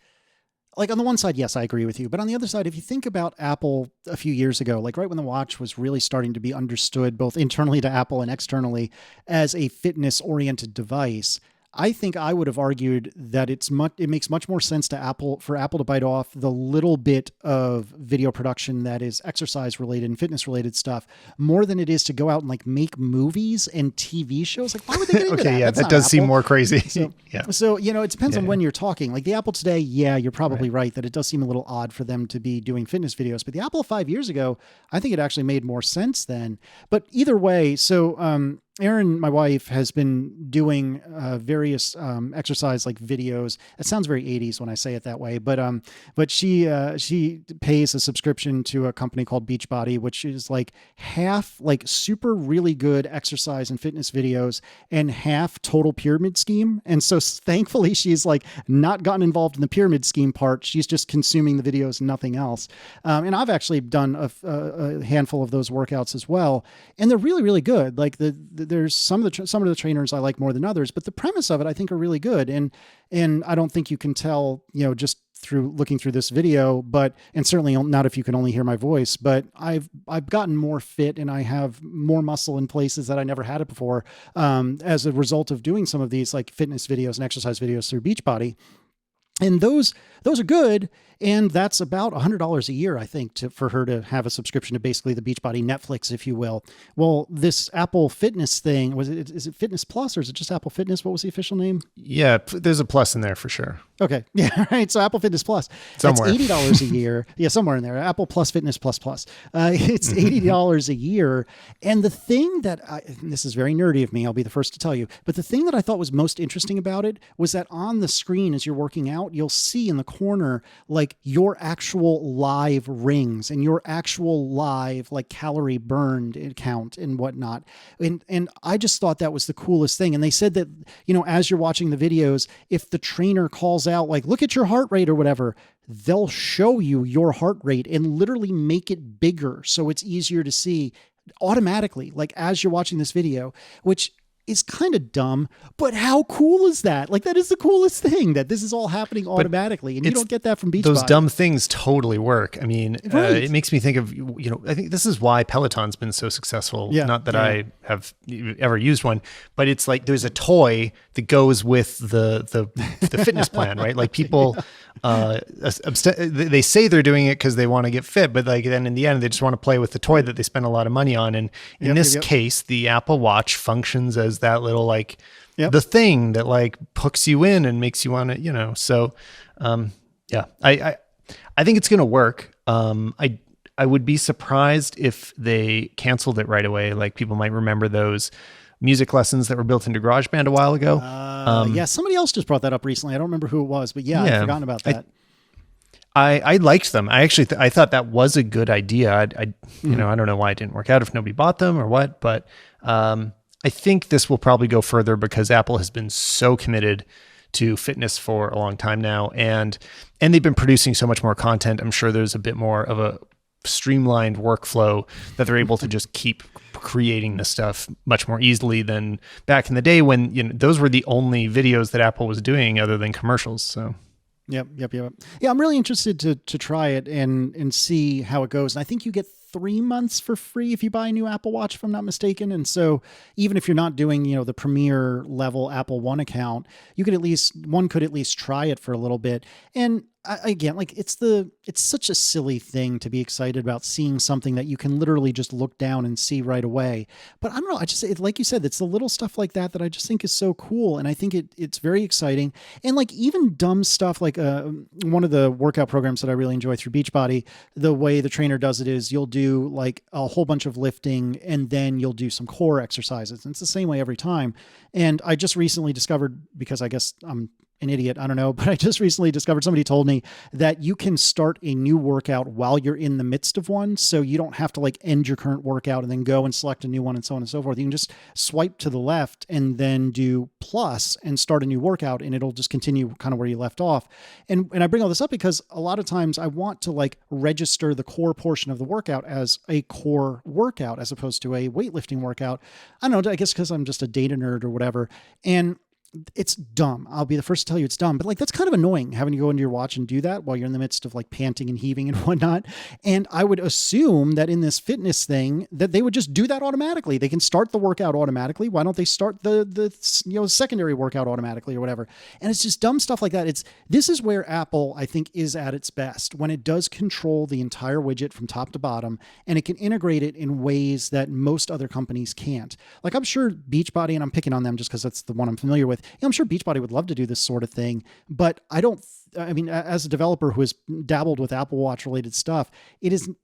like, on the one side, yes, I agree with you. But on the other side, if you think about Apple a few years ago, like right when the watch was really starting to be understood both internally to Apple and externally as a fitness-oriented device, I think I would have argued that it makes much more sense for Apple to bite off the little bit of video production that is exercise related and fitness related stuff more than it is to go out and like make movies and TV shows. Like, why would they get into that? Yeah, that does seem more crazy. So it depends on when you're talking. Like the Apple today, you're probably right that it does seem a little odd for them to be doing fitness videos. But the Apple 5 years ago, I think it actually made more sense then. But either way, Erin, my wife, has been doing various exercise like videos. It sounds very 80s when I say it that way, but she pays a subscription to a company called Beachbody, which is like half like super really good exercise and fitness videos and half total pyramid scheme. And so thankfully she's like not gotten involved in the pyramid scheme part. She's just consuming the videos and nothing else. And I've actually done a handful of those workouts as well, and they're really, really good. Like there's some of the trainers I like more than others, but the premise of it I think are really good. And I don't think you can tell, just through looking through this video, and certainly not if you can only hear my voice, but I've gotten more fit and I have more muscle in places that I never had it before, as a result of doing some of these like fitness videos and exercise videos through Beachbody. And those are good. And that's about $100 a year, I think, for her to have a subscription to basically the Beachbody Netflix, if you will. Well, this Apple Fitness thing, is it Fitness Plus or is it just Apple Fitness? What was the official name? Yeah, there's a plus in there for sure. Okay. Yeah. Right. So Apple Fitness Plus, Somewhere. That's $80 a year. Yeah. Somewhere in there. Apple Plus Fitness Plus Plus. It's $80 a year. And the thing that this is very nerdy of me, I'll be the first to tell you, but the thing that I thought was most interesting about it was that on the screen, as you're working out, you'll see in the corner, like your actual live rings and your actual live, like calorie burned count and whatnot. And I just thought that was the coolest thing. And they said that, as you're watching the videos, if the trainer calls out, like, look at your heart rate or whatever, they'll show you your heart rate and literally make it bigger so it's easier to see automatically, like as you're watching this video, which is kind of dumb, but how cool is that? Like, that is the coolest thing, that this is all happening automatically, and you don't get that from Beachbody. Those dumb things totally work. I mean, right. It makes me think of, I think this is why Peloton's been so successful. Yeah, Not that I have ever used one, but it's like there's a toy that goes with the fitness plan, right? Like people, they say they're doing it because they want to get fit, but like then in the end, they just want to play with the toy that they spend a lot of money on. And in this case, the Apple Watch functions as that little like the thing that like hooks you in and makes you want to, so I think it's going to work. I would be surprised if they canceled it right away. Like people might remember those music lessons that were built into GarageBand a while ago. Somebody else just brought that up recently. I don't remember who it was, but I'd forgotten about that. I liked them. I actually I thought that was a good idea. I don't know why it didn't work out, if nobody bought them or what, but I think this will probably go further because Apple has been so committed to fitness for a long time now, and they've been producing so much more content. I'm sure there's a bit more of a streamlined workflow that they're able to just keep creating this stuff much more easily than back in the day when those were the only videos that Apple was doing other than commercials. So Yep. Yeah, I'm really interested to try it and see how it goes. And I think you get 3 months for free if you buy a new Apple Watch, if I'm not mistaken. And so even if you're not doing, the premier level Apple One account, one could at least try it for a little bit. And again, like it's such a silly thing to be excited about seeing something that you can literally just look down and see right away. But I don't know. Like you said, it's the little stuff like that I just think is so cool. And I think it's very exciting. And like even dumb stuff, like one of the workout programs that I really enjoy through Beachbody, the way the trainer does it is you'll do like a whole bunch of lifting and then you'll do some core exercises. And it's the same way every time. And I just recently discovered, because I guess I'm an idiot, I don't know, but I just recently discovered, somebody told me that you can start a new workout while you're in the midst of one. So you don't have to like end your current workout and then go and select a new one and so on and so forth. You can just swipe to the left and then do plus and start a new workout, and it'll just continue kind of where you left off. And I bring all this up because a lot of times I want to like register the core portion of the workout as a core workout as opposed to a weightlifting workout. I don't know, I guess because I'm just a data nerd or whatever. And it's dumb. I'll be the first to tell you it's dumb, but like, that's kind of annoying having to go into your watch and do that while you're in the midst of like panting and heaving and whatnot. And I would assume that in this fitness thing that they would just do that automatically. They can start the workout automatically. Why don't they start the secondary workout automatically or whatever? And it's just dumb stuff like that. This is where Apple, I think, is at its best, when it does control the entire widget from top to bottom, and it can integrate it in ways that most other companies can't. Like, I'm sure Beachbody, and I'm picking on them just because that's the one I'm familiar with, I'm sure Beachbody would love to do this sort of thing, but as a developer who has dabbled with Apple Watch related stuff,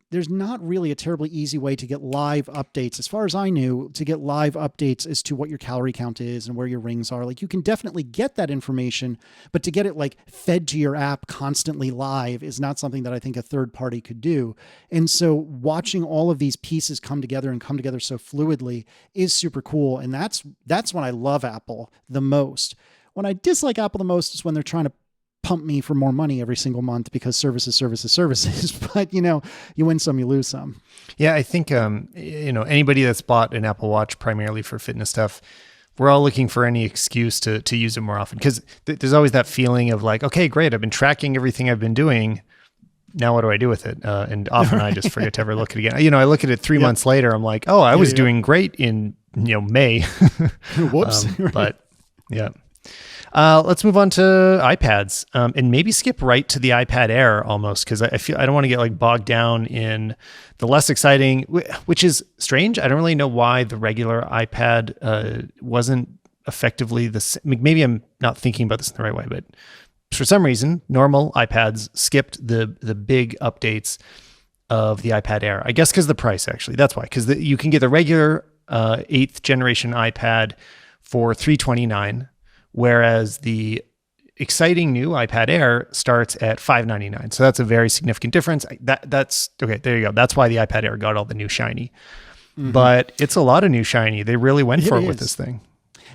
there's not really a terribly easy way to get live updates. As far as I knew, to get live updates as to what your calorie count is and where your rings are. Like, you can definitely get that information, but to get it like fed to your app constantly live is not something that I think a third party could do. And so watching all of these pieces come together so fluidly is super cool. And that's when I love Apple the most. When I dislike Apple the most is when they're trying to pump me for more money every single month because services. But you win some, you lose some. Yeah, I think anybody that's bought an Apple Watch primarily for fitness stuff, we're all looking for any excuse to use it more often, because there's always that feeling of like, okay, great, I've been tracking everything I've been doing. Now what do I do with it? And often I just forget to ever look at it again. I look at it 3 months later. I'm like, oh, I was doing great in May. Whoops. But yeah. Let's move on to iPads, and maybe skip right to the iPad Air almost, because I feel I don't want to get like bogged down in the less exciting, which is strange. I don't really know why the regular iPad wasn't effectively the same. Maybe I'm not thinking about this in the right way, but for some reason, normal iPads skipped the big updates of the iPad Air. I guess because the price, actually. That's why. Because you can get the regular 8th generation iPad for $329, whereas the exciting new iPad Air starts at $599. So that's a very significant difference. That's okay. There you go. That's why the iPad Air got all the new shiny. Mm-hmm. But it's a lot of new shiny. They really went for it with this thing.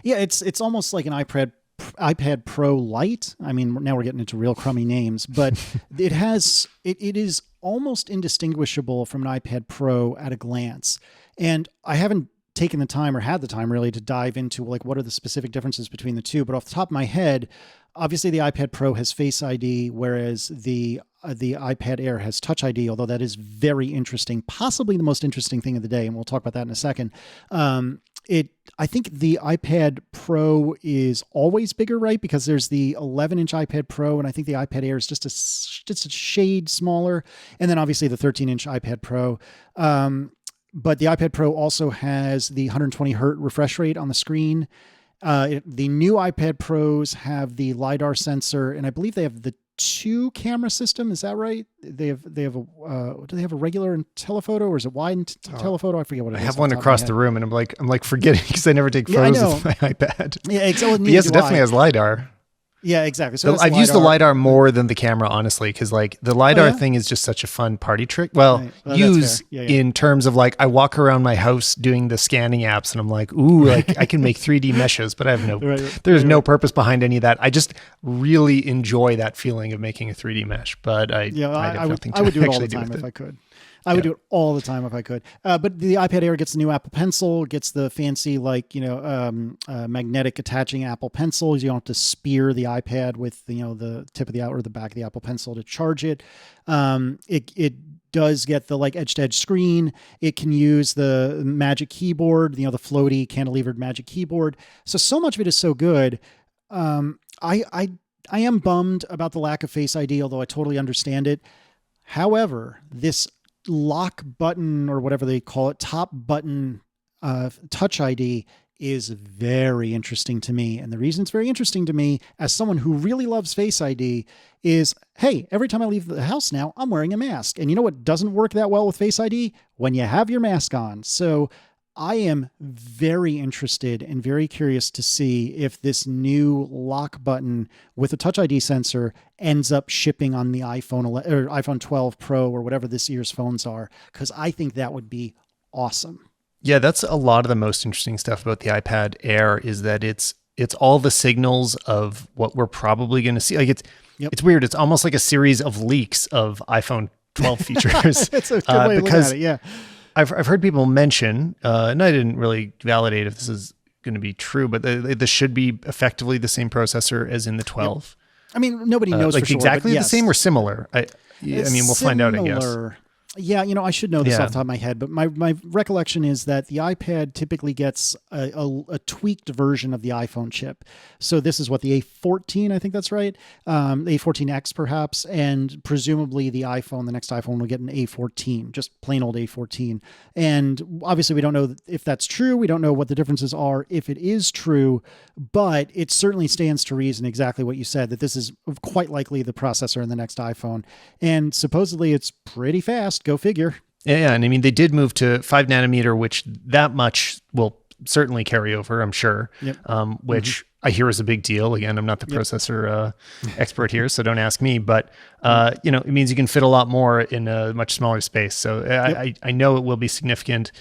Yeah, it's almost like an iPad Pro Lite. I mean, now we're getting into real crummy names, but it is almost indistinguishable from an iPad Pro at a glance. And I haven't taken the time or had the time really to dive into like what are the specific differences between the two. But off the top of my head, obviously the iPad Pro has Face ID, whereas the iPad Air has Touch ID, although that is very interesting, possibly the most interesting thing of the day. And we'll talk about that in a second. I think the iPad Pro is always bigger, right? Because there's the 11-inch iPad Pro, and I think the iPad Air is just a shade smaller. And then obviously the 13-inch iPad Pro. But the iPad Pro also has the 120 hertz refresh rate on the screen. The new iPad Pros have the LiDAR sensor, and I believe they have the 2-camera system. Is that right? They have do they have a regular and telephoto, or is it wide and telephoto? I forget what it is. I have one across the room, and I'm like forgetting because I never take photos with my iPad. Yeah, exactly. Yes, it definitely has LiDAr. Yeah, exactly. So I've used the LiDAR more than the camera, honestly, because like the LiDAR thing is just such a fun party trick. Well, in terms of like I walk around my house doing the scanning apps and I'm like, ooh, like I can make 3D meshes, but I have there's no purpose behind any of that. I just really enjoy that feeling of making a 3D mesh, but I would do it all the time if I could. I would do it all the time if I could. But the iPad Air gets the new Apple Pencil, gets the fancy, magnetic attaching Apple Pencils. You don't have to spear the iPad with, the tip of the or the back of the Apple Pencil to charge it. It does get the edge-to-edge screen. It can use the Magic Keyboard, the floaty cantilevered Magic Keyboard. So much of it is so good. I am bummed about the lack of Face ID, although I totally understand it. However, this lock button or whatever they call it, top button Touch ID is very interesting to me. And the reason it's very interesting to me as someone who really loves Face ID is, hey, every time I leave the house now, I'm wearing a mask. And you know what doesn't work that well with Face ID? When you have your mask on. So I am very interested and very curious to see if this new lock button with a Touch ID sensor ends up shipping on the iPhone or iPhone 12 Pro or whatever this year's phones are, because I think that would be awesome. Yeah, that's a lot of the most interesting stuff about the iPad Air is that it's all the signals of what we're probably going to see. Like it's weird. It's almost like a series of leaks of iPhone 12 features. It's a good way to look at it. Yeah. I've heard people mention, and I didn't really validate if this is going to be true, but this should be effectively the same processor as in the 12. Yep. I mean, nobody knows for sure. Exactly the same or similar? I mean, we'll find out, I guess. Yeah, I should know this off the top of my head, but my recollection is that the iPad typically gets a tweaked version of the iPhone chip. So this is what, the A14, I think that's right, A14X perhaps, and presumably the next iPhone will get an A14, just plain old A14. And obviously we don't know if that's true. We don't know what the differences are if it is true, but it certainly stands to reason exactly what you said, that this is quite likely the processor in the next iPhone. And supposedly it's pretty fast. Go figure. Yeah, and I mean, they did move to 5 nanometer, which that much will certainly carry over, I'm sure. Yep. Which I hear is a big deal. Again, I'm not the processor expert here, so don't ask me. But it means you can fit a lot more in a much smaller space. So I know it will be significant.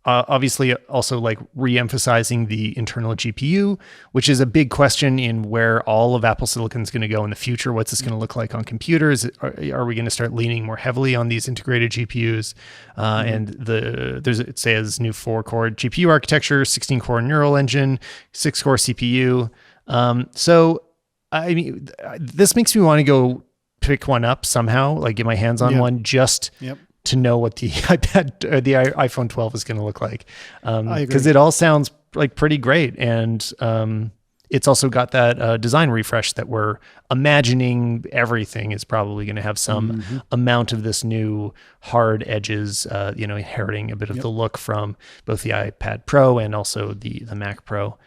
Obviously, also like re-emphasizing the internal GPU, which is a big question in where all of Apple Silicon is going to go in the future. What's this going to look like on computers? Are we going to start leaning more heavily on these integrated GPUs? And it says new 4-core GPU architecture, 16-core neural engine, 6-core CPU. So I mean, this makes me want to go pick one up somehow, like get my hands on one just. To know what the iPhone 12 is going to look like. Because it all sounds like pretty great. And it's also got that design refresh that we're imagining everything is probably going to have some amount of this new hard edges, inheriting a bit of the look from both the iPad Pro and also the Mac Pro.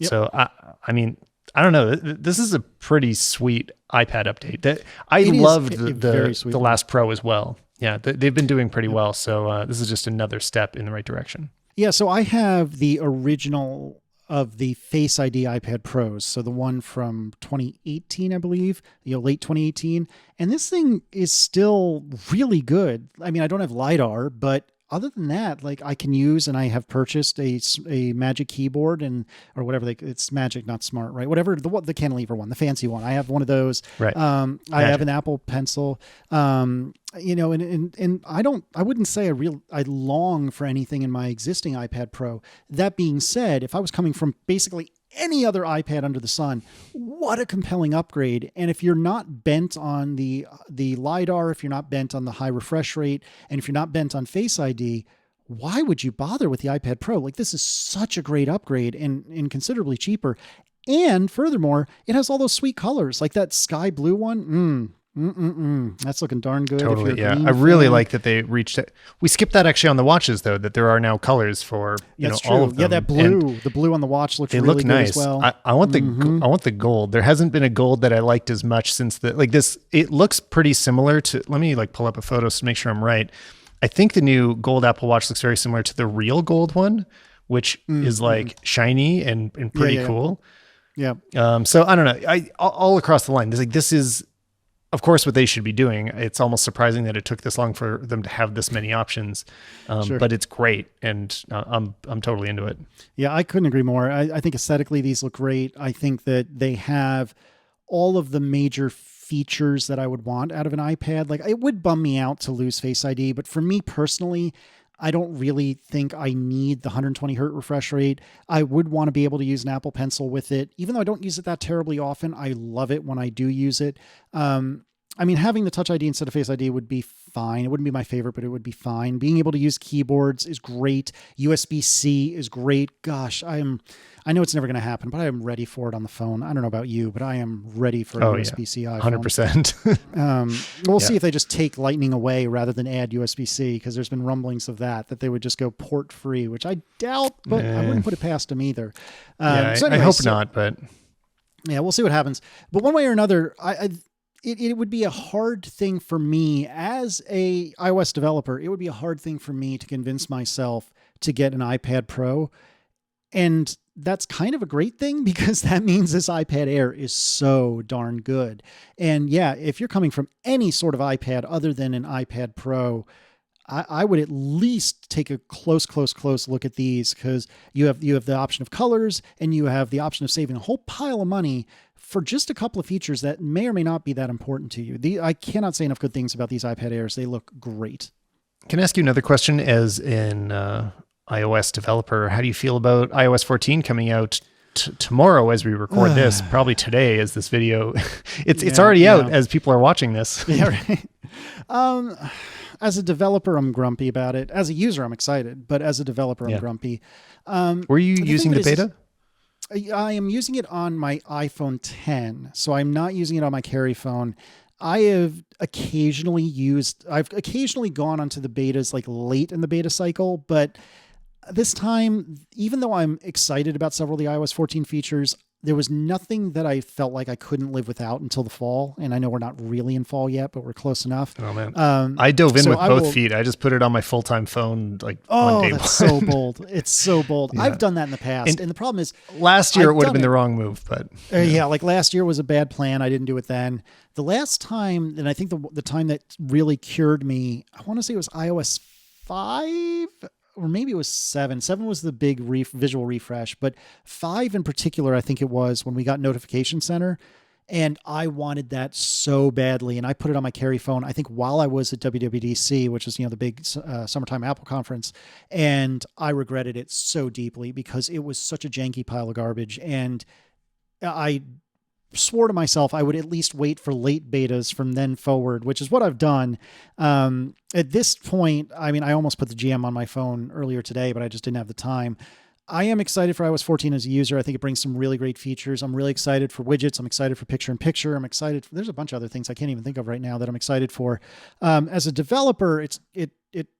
So I mean, I don't know. This is a pretty sweet iPad update. That I loved the last Pro as well. Yeah, they've been doing pretty well. So this is just another step in the right direction. Yeah, so I have the original of the Face ID iPad Pros. So the one from 2018, I believe, late 2018. And this thing is still really good. I mean, I don't have LiDAR, but other than that, like I can use, and I have purchased a Magic keyboard or whatever it's Magic, not Smart, right? Whatever the cantilever one, the fancy one. I have one of those. Right. I have an Apple Pencil. And I wouldn't say I long for anything in my existing iPad Pro. That being said, if I was coming from basically any other iPad under the sun, what a compelling upgrade. And if you're not bent on the LiDAR, if you're not bent on the high refresh rate, and if you're not bent on Face ID, why would you bother with the iPad Pro? Like, this is such a great upgrade and considerably cheaper. And furthermore, it has all those sweet colors, like that sky blue one. That's looking darn good. Totally, yeah. I really like that they reached it. We skipped that actually on the watches, though, that there are now colors for all of them. Yeah, that blue, the blue on the watch looks really good nice as well. I want the gold. There hasn't been a gold that I liked as much since this. It looks pretty similar to. Let me pull up a photo to make sure I'm right. I think the new gold Apple Watch looks very similar to the real gold one, which is shiny and pretty cool. Yeah. So I don't know. All across the line, this is. Of course, what they should be doing. It's almost surprising that it took this long for them to have this many options, but it's great, and I'm totally into it. Yeah, I couldn't agree more. I think aesthetically these look great. I think that they have all of the major features that I would want out of an iPad. Like, it would bum me out to lose Face ID, but for me personally, I don't really think I need the 120 hertz refresh rate. I would want to be able to use an Apple Pencil with it. Even though I don't use it that terribly often, I love it when I do use it. I mean, having the Touch ID instead of Face ID would be fine. It wouldn't be my favorite, but it would be fine. Being able to use keyboards is great. USB-C is great. Gosh, I know it's never going to happen, but I am ready for it on the phone. I don't know about you, but I am ready for a USB-C iPhone. 100%. We'll see if they just take Lightning away rather than add USB-C, because there's been rumblings of that they would just go port free, which I doubt, but I wouldn't put it past them either. I hope not, but yeah, we'll see what happens. But one way or another, it would be a hard thing for me as a iOS developer. It would be a hard thing for me to convince myself to get an iPad Pro. And that's kind of a great thing, because that means this iPad Air is so darn good. And yeah, if you're coming from any sort of iPad other than an iPad Pro, I would at least take a close look at these, because you have the option of colors, and you have the option of saving a whole pile of money for just a couple of features that may or may not be that important to you. I cannot say enough good things about these iPad Airs. They look great. Can I ask you another question as an iOS developer? How do you feel about iOS 14 coming out tomorrow as we record this? Probably today as this video. It's already out as people are watching this. Yeah, right. As a developer, I'm grumpy about it. As a user, I'm excited, but as a developer, I'm grumpy. Were you using the beta? I am using it on my iPhone 10, so I'm not using it on my carry phone. I've occasionally gone onto the betas late in the beta cycle, but this time, even though I'm excited about several of the iOS 14 features, there was nothing that I felt like I couldn't live without until the fall. And I know we're not really in fall yet, but we're close enough. Oh man. I dove in with both feet. I just put it on my full-time phone on day that's so bold. It's so bold. Yeah. I've done that in the past. And the problem is last year it would have been the wrong move, but last year was a bad plan. I didn't do it then. The last time, and I think the time that really cured me, I want to say it was iOS 5, or maybe it was 7. 7 was the big visual refresh, but 5 in particular, I think it was when we got Notification Center, and I wanted that so badly, and I put it on my carry phone, I think while I was at WWDC, which was, the big summertime Apple conference, and I regretted it so deeply because it was such a janky pile of garbage, and I swore to myself I would at least wait for late betas from then forward, which is what I've done. At this point, I mean, I almost put the GM on my phone earlier today, but I just didn't have the time. I am excited for iOS 14 as a user. I think it brings some really great features. I'm really excited for widgets. I'm excited for picture-in-picture. I'm excited there's a bunch of other things I can't even think of right now that I'm excited for. As a developer, it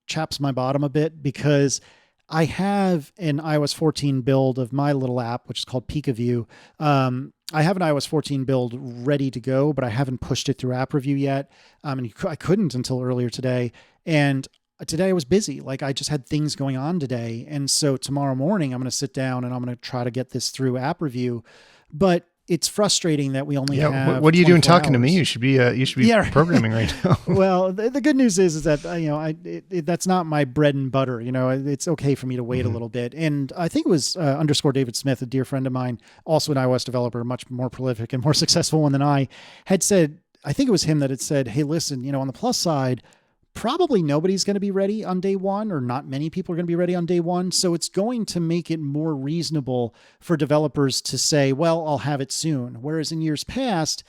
chaps my bottom a bit because I have an iOS 14 build of my little app, which is called PikaView. I have an iOS 14 build ready to go, but I haven't pushed it through app review yet. And I couldn't until earlier today. And today I was busy. Like I just had things going on today. And so tomorrow morning, I'm going to sit down and I'm going to try to get this through app review. But it's frustrating that we only have. What are you doing talking hours. to me? You should be programming right now. Well, the good news is that that's not my bread and butter. It's okay for me to wait a little bit. And I think it was underscore David Smith, a dear friend of mine, also an iOS developer, much more prolific and more successful one than I, had said. I think it was him that had said, "Hey, listen, on the plus side, probably nobody's going to be ready on day one, or not many people are going to be ready on day one. So it's going to make it more reasonable for developers to say, well, I'll have it soon." Whereas in years past,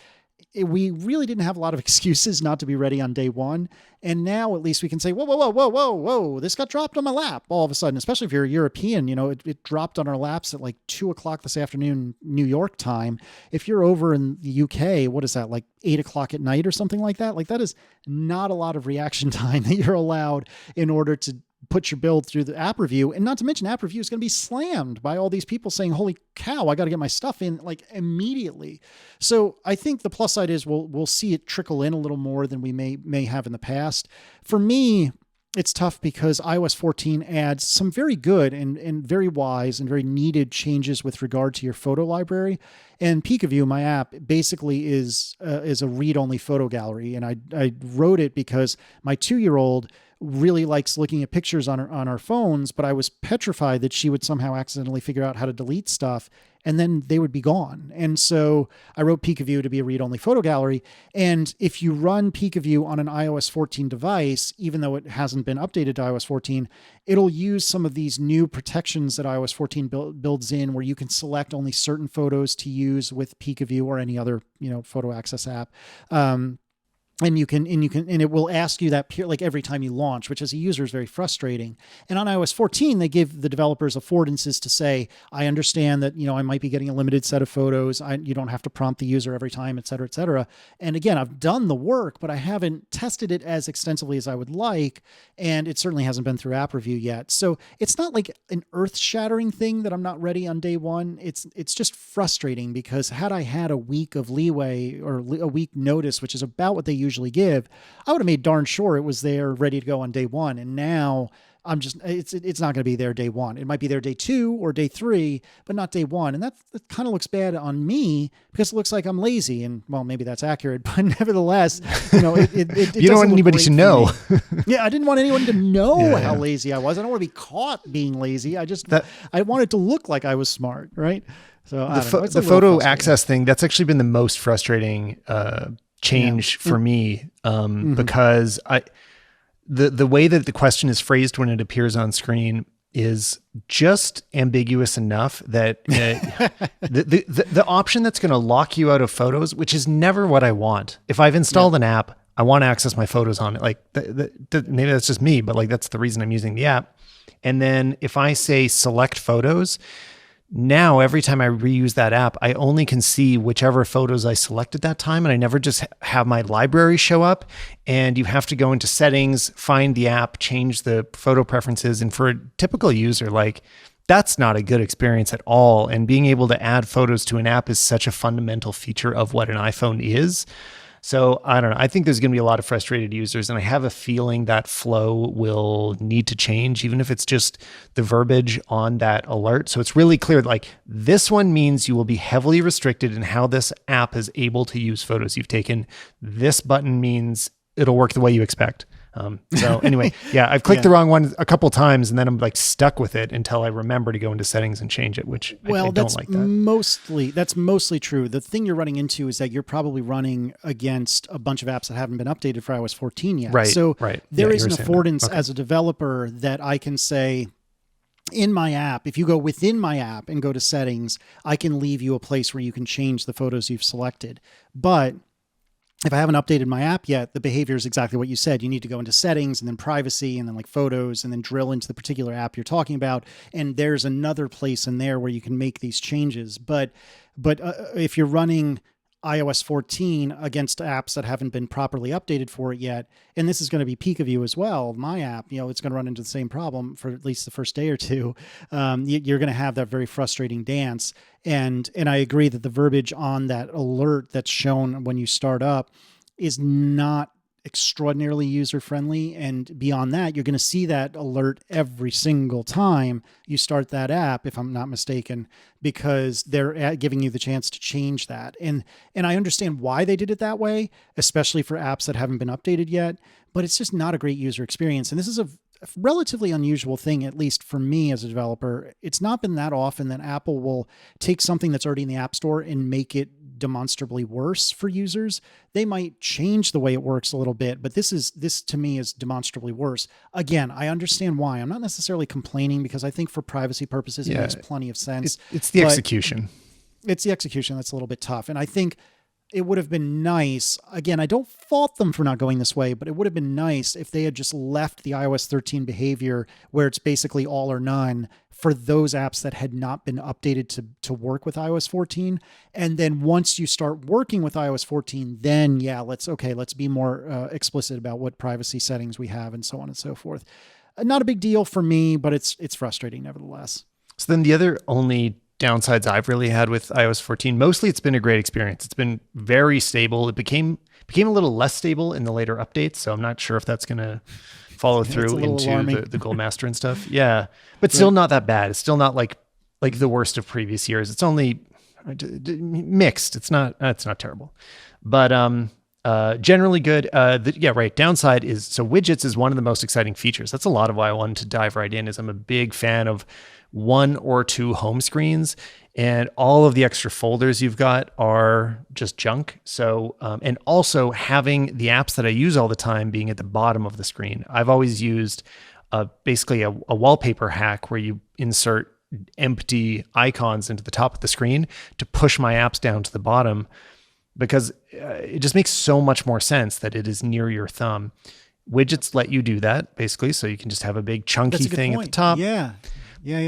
we really didn't have a lot of excuses not to be ready on day one. And now at least we can say, whoa, this got dropped on my lap all of a sudden, especially if you're a European, it dropped on our laps at like 2:00 this afternoon, New York time. If you're over in the UK, what is that, like 8:00 at night or something like that? Like that is not a lot of reaction time that you're allowed in order to put your build through the app review. And not to mention app review is going to be slammed by all these people saying, holy cow, I got to get my stuff in like immediately. So I think the plus side is we'll see it trickle in a little more than we may have in the past. For me, it's tough because iOS 14 adds some very good and very wise and very needed changes with regard to your photo library. And PikaView, my app, basically is a read-only photo gallery. And I wrote it because my 2-year-old really likes looking at pictures on our phones, but I was petrified that she would somehow accidentally figure out how to delete stuff and then they would be gone. And so I wrote PikaView to be a read-only photo gallery. And if you run PikaView on an iOS 14 device, even though it hasn't been updated to iOS 14, it'll use some of these new protections that iOS 14 builds in, where you can select only certain photos to use with PikaView or any other, photo access app. And it will ask you that like every time you launch, which as a user is very frustrating. And on iOS 14, they give the developers affordances to say, I understand that, I might be getting a limited set of photos. You don't have to prompt the user every time, et cetera, et cetera. And again, I've done the work, but I haven't tested it as extensively as I would like. And it certainly hasn't been through app review yet. So it's not like an earth shattering thing that I'm not ready on day one. It's just frustrating because had I had a week of leeway or a week notice, which is about what they usually give, I would have made darn sure it was there ready to go on day one. And now it's not going to be there day one. It might be there day 2 or day 3, but not day 1. And that kind of looks bad on me because it looks like I'm lazy. And well, maybe that's accurate, but nevertheless, you don't want anybody to know. Yeah. I didn't want anyone to know how lazy I was. I don't want to be caught being lazy. I wanted to look like I was smart. Right. So the photo access thing, that's actually been the most frustrating, change for me, because the way that the question is phrased when it appears on screen is just ambiguous enough that the option that's going to lock you out of photos, which is never what I want. If I've installed an app, I want to access my photos on it. Like maybe that's just me, but like that's the reason I'm using the app. And then if I say select photos, now, every time I reuse that app, I only can see whichever photos I selected that time, and I never just have my library show up. And you have to go into settings, find the app, change the photo preferences. And for a typical user, like that's not a good experience at all. And being able to add photos to an app is such a fundamental feature of what an iPhone is. So I don't know. I think there's going to be a lot of frustrated users, and I have a feeling that flow will need to change, even if it's just the verbiage on that alert. So it's really clear, like this one means you will be heavily restricted in how this app is able to use photos you've taken. This button means it'll work the way you expect. So anyway, I've clicked the wrong one a couple times, and then I'm like stuck with it until I remember to go into settings and change it, which I don't like that. That's mostly true. The thing you're running into is that you're probably running against a bunch of apps that haven't been updated for iOS 14 yet. Right. So there is an affordance Okay. as a developer that I can say, in my app, if you go within my app and go to settings, I can leave you a place where you can change the photos you've selected. But if I haven't updated my app yet, the behavior is exactly what you said. You need to go into settings and then privacy and then like photos and then drill into the particular app you're talking about. And there's another place in there where you can make these changes. But if you're running iOS 14 against apps that haven't been properly updated for it yet, and this is going to be peak of you as well, my app, it's going to run into the same problem for at least the first day or two. You're going to have that very frustrating dance. And I agree that the verbiage on that alert that's shown when you start up is not extraordinarily user-friendly. And beyond that, you're going to see that alert every single time you start that app, if I'm not mistaken, because they're giving you the chance to change that. And I understand why they did it that way, especially for apps that haven't been updated yet, but it's just not a great user experience. And this is a relatively unusual thing, at least for me as a developer. It's not been that often that Apple will take something that's already in the App Store and make it demonstrably worse for users. They might change the way it works a little bit, but this to me is demonstrably worse. Again, I understand why. I'm not necessarily complaining because I think for privacy purposes, it makes plenty of sense. It's the execution. It's the execution that's a little bit tough. And I think it would have been nice, again, I don't fault them for not going this way, but it would have been nice if they had just left the iOS 13 behavior where it's basically all or none for those apps that had not been updated to work with iOS 14. And then once you start working with iOS 14, then let's be more explicit about what privacy settings we have and so on and so forth. Not a big deal for me, but it's frustrating nevertheless. So then the other only downsides I've really had with iOS 14, mostly it's been a great experience. It's been very stable. It became a little less stable in the later updates, so I'm not sure if that's going to follow through into the Gold Master and stuff. Yeah, but still not that bad. It's still not like the worst of previous years. It's only mixed. It's not terrible, but generally good. Downside is, so widgets is one of the most exciting features. That's a lot of why I wanted to dive right in, is I'm a big fan of one or two home screens, and all of the extra folders you've got are just junk. So, and also having the apps that I use all the time being at the bottom of the screen. I've always used basically a wallpaper hack where you insert empty icons into the top of the screen to push my apps down to the bottom, because it just makes so much more sense that it is near your thumb. Widgets let you do that, basically, so you can just have a big chunky thing at the top. Yeah.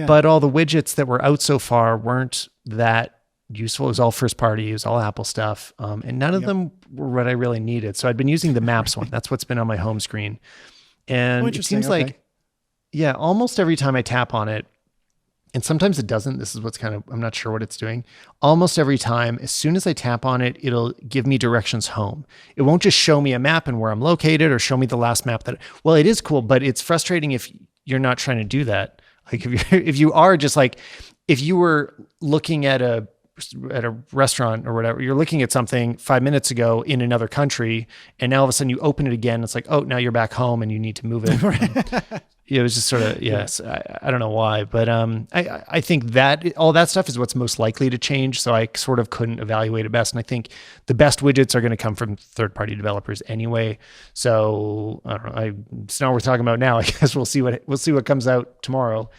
But all the widgets that were out so far weren't that useful. It was all first party. It was all Apple stuff. And none of them were what I really needed. So I'd been using the Maps one. That's what's been on my home screen. And it seems like, almost every time I tap on it, and sometimes it doesn't. This is what's I'm not sure what it's doing. Almost every time, as soon as I tap on it, it'll give me directions home. It won't just show me a map and where I'm located or show me the last map it is cool, but it's frustrating if you're not trying to do that. Like if you are just like, if you were looking at a restaurant or whatever, you're looking at something 5 minutes ago in another country, and now all of a sudden you open it again. It's like, oh, now you're back home and you need to move it. It was just sort of, yes, I don't know why, but I think that all that stuff is what's most likely to change. So I sort of couldn't evaluate it best. And I think the best widgets are going to come from third-party developers anyway. So I don't know. It's not worth talking about now. I guess we'll see what comes out tomorrow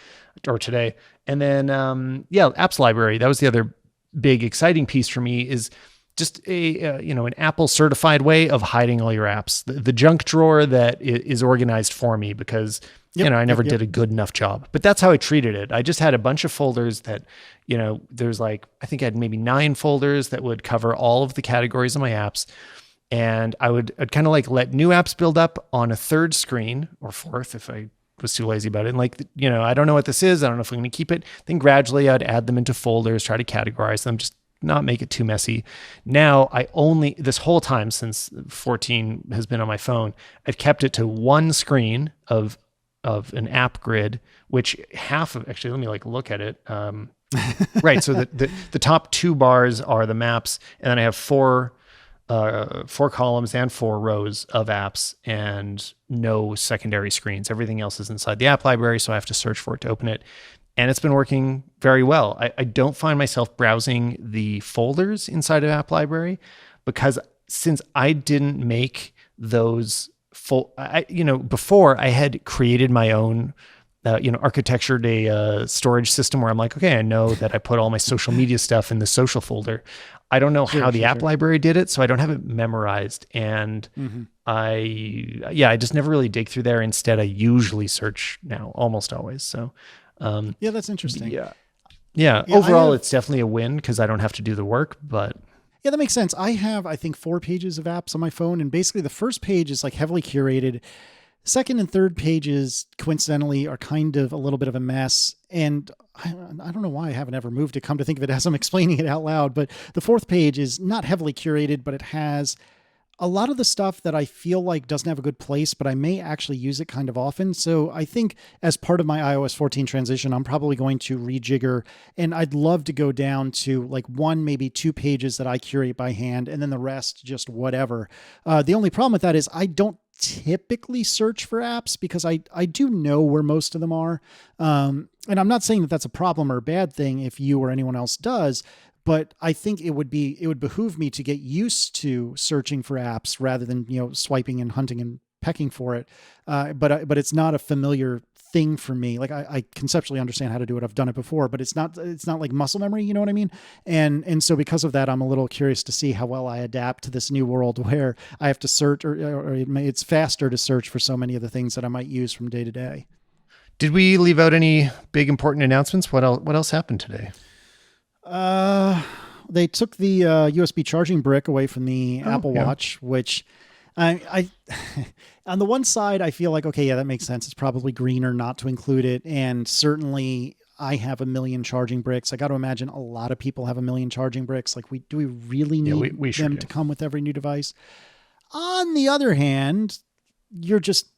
or today. And then, apps library. That was the other big exciting piece for me, is just an Apple certified way of hiding all your apps. The junk drawer that is organized for me, because I never did a good enough job. But that's how I treated it. I just had a bunch of folders that, there's I think I had maybe 9 folders that would cover all of the categories of my apps. And I'd kind of let new apps build up on a third screen, or fourth if I was too lazy about it. And I don't know what this is. I don't know if I'm going to keep it. Then gradually I'd add them into folders, try to categorize them, just not make it too messy. Now this whole time since 14 has been on my phone, I've kept it to one screen of an app grid, which actually, let me look at it. Right. So the top 2 bars are the maps, and then I have 4 columns and 4 rows of apps, and no secondary screens. Everything else is inside the app library, so I have to search for it to open it. And it's been working very well. I don't find myself browsing the folders inside of app library, because since I didn't make those before I had created my own architectured a storage system where I'm like, okay, I know that I put all my social media stuff in the social folder. I don't know how the app library did it, so I don't have it memorized. And I just never really dig through there. Instead, I usually search now, almost always. So, that's interesting. Yeah. Overall, it's definitely a win because I don't have to do the work, but. Yeah, that makes sense. I have, I think, 4 pages of apps on my phone, and basically the first page is like heavily curated. Second and third pages, coincidentally, are kind of a little bit of a mess. And I don't know why I haven't ever moved to come to think of it as I'm explaining it out loud. But the fourth page is not heavily curated, but it has a lot of the stuff that I feel like doesn't have a good place, but I may actually use it kind of often. So I think as part of my iOS 14 transition, I'm probably going to rejigger, and I'd love to go down to like 1, maybe 2 pages that I curate by hand, and then the rest just whatever. The only problem with that is I don't typically search for apps because I do know where most of them are. And I'm not saying that that's a problem or a bad thing if you or anyone else does, but I think it would behoove me to get used to searching for apps rather than, swiping and hunting and pecking for it. But it's not a familiar thing for me. Like I conceptually understand how to do it. I've done it before, but it's not like muscle memory. You know what I mean? And so because of that, I'm a little curious to see how well I adapt to this new world where I have to search or it's faster to search for so many of the things that I might use from day to day. Did we leave out any big important announcements? What else happened today? They took the USB charging brick away from the Apple Watch, which I on the one side, I feel like, okay, yeah, that makes sense. It's probably greener not to include it. And certainly I have 1 million charging bricks. I got to imagine a lot of people have 1 million charging bricks. Like do we really need we them to come with every new device? On the other hand, you're just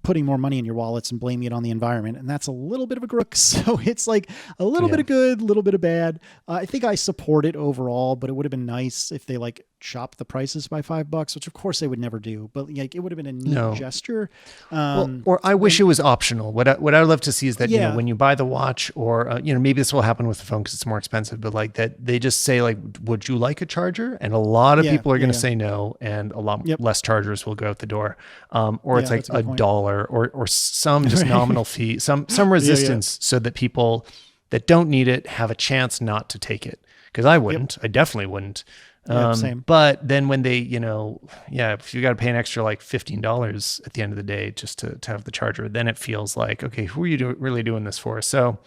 putting more money in your wallets and blaming it on the environment. And that's a little bit of a crook. So it's like a little bit of good, a little bit of bad. I think I support it overall, but it would have been nice if they like chopped the prices by $5, which of course they would never do, but like it would have been a neat gesture. Or I wish it was optional. What I would love to see is that, when you buy the watch or, maybe this will happen with the phone because it's more expensive, but like that they just say like, would you like a charger? And a lot of people are going to say no. And a lot less chargers will go out the door. Or it's like $1 or some just nominal fee, some resistance so that people that don't need it have a chance not to take it. Cause I wouldn't, I definitely wouldn't. Same. But then when they, if you got to pay an extra like $15 at the end of the day just to have the charger, then it feels like, okay, who are you really doing this for? So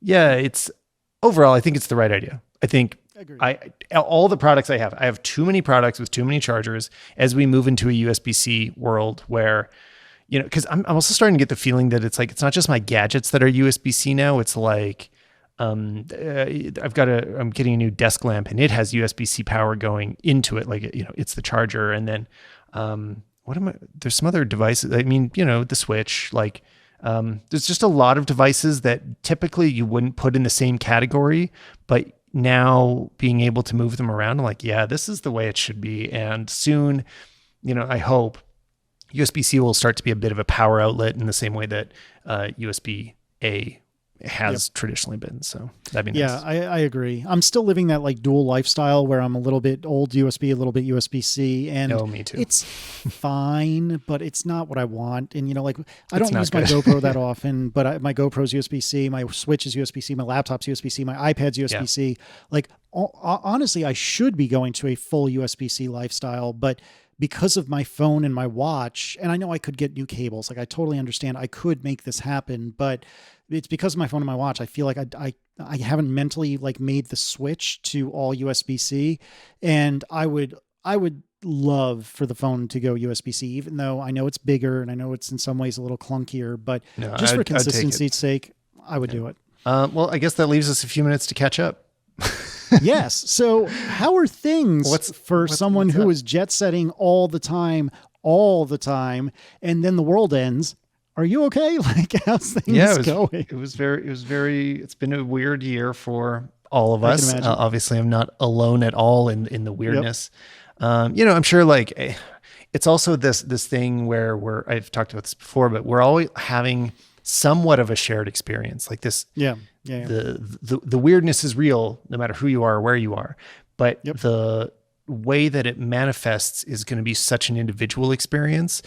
it's overall, I think it's the right idea. I think all the products I have too many products with too many chargers as we move into a USB-C world where, cause I'm also starting to get the feeling that it's like, it's not just my gadgets that are USB-C now. It's like, I'm getting a new desk lamp and it has USB-C power going into it. Like, it's the charger. And then, there's some other devices. I mean, the Switch, like, there's just a lot of devices that typically you wouldn't put in the same category, but now being able to move them around, I'm like, yeah, this is the way it should be. And soon, I hope USB-C will start to be a bit of a power outlet in the same way that USB-A has traditionally been. So that'd be nice. Yeah, I agree. I'm still living that like dual lifestyle where I'm a little bit old USB, a little bit USB-C, and me too. It's fine, but it's not what I want. And I don't use my GoPro that often, but my GoPro's USB-C, my Switch is USB-C, my laptop's USB-C, my iPad's USB-C. Like honestly, I should be going to a full USB-C lifestyle, but because of my phone and my watch, and I know I could get new cables, like I totally understand I could make this happen, but it's because of my phone and my watch. I feel like I haven't mentally like made the switch to all USB-C, and I would love for the phone to go USB-C, even though I know it's bigger and I know it's in some ways a little clunkier, but just for consistency's sake, I would do it. Well, I guess that leaves us a few minutes to catch up. Yes. So how are things for someone who is jet setting all the time, and then the world ends? Are you okay? Like, how's things going? It's been a weird year for all of us. Obviously I'm not alone at all in the weirdness. I'm sure like it's also this thing where I've talked about this before, but we're all having somewhat of a shared experience like this. The weirdness is real no matter who you are or where you are, but the way that it manifests is going to be such an individual experience.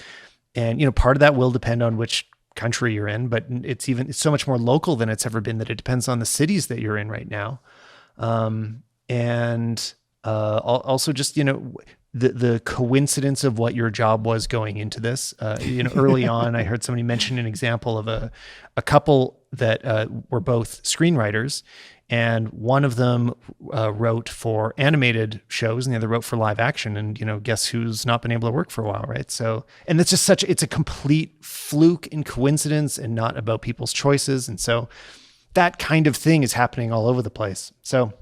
And, part of that will depend on which country you're in, but it's so much more local than it's ever been, that it depends on the cities that you're in right now. Also just, the coincidence of what your job was going into this. Early on, I heard somebody mention an example of a couple that were both screenwriters, and one of them wrote for animated shows and the other wrote for live action. And, guess who's not been able to work for a while, right? So, and it's just it's a complete fluke and coincidence and not about people's choices. And so that kind of thing is happening all over the place. So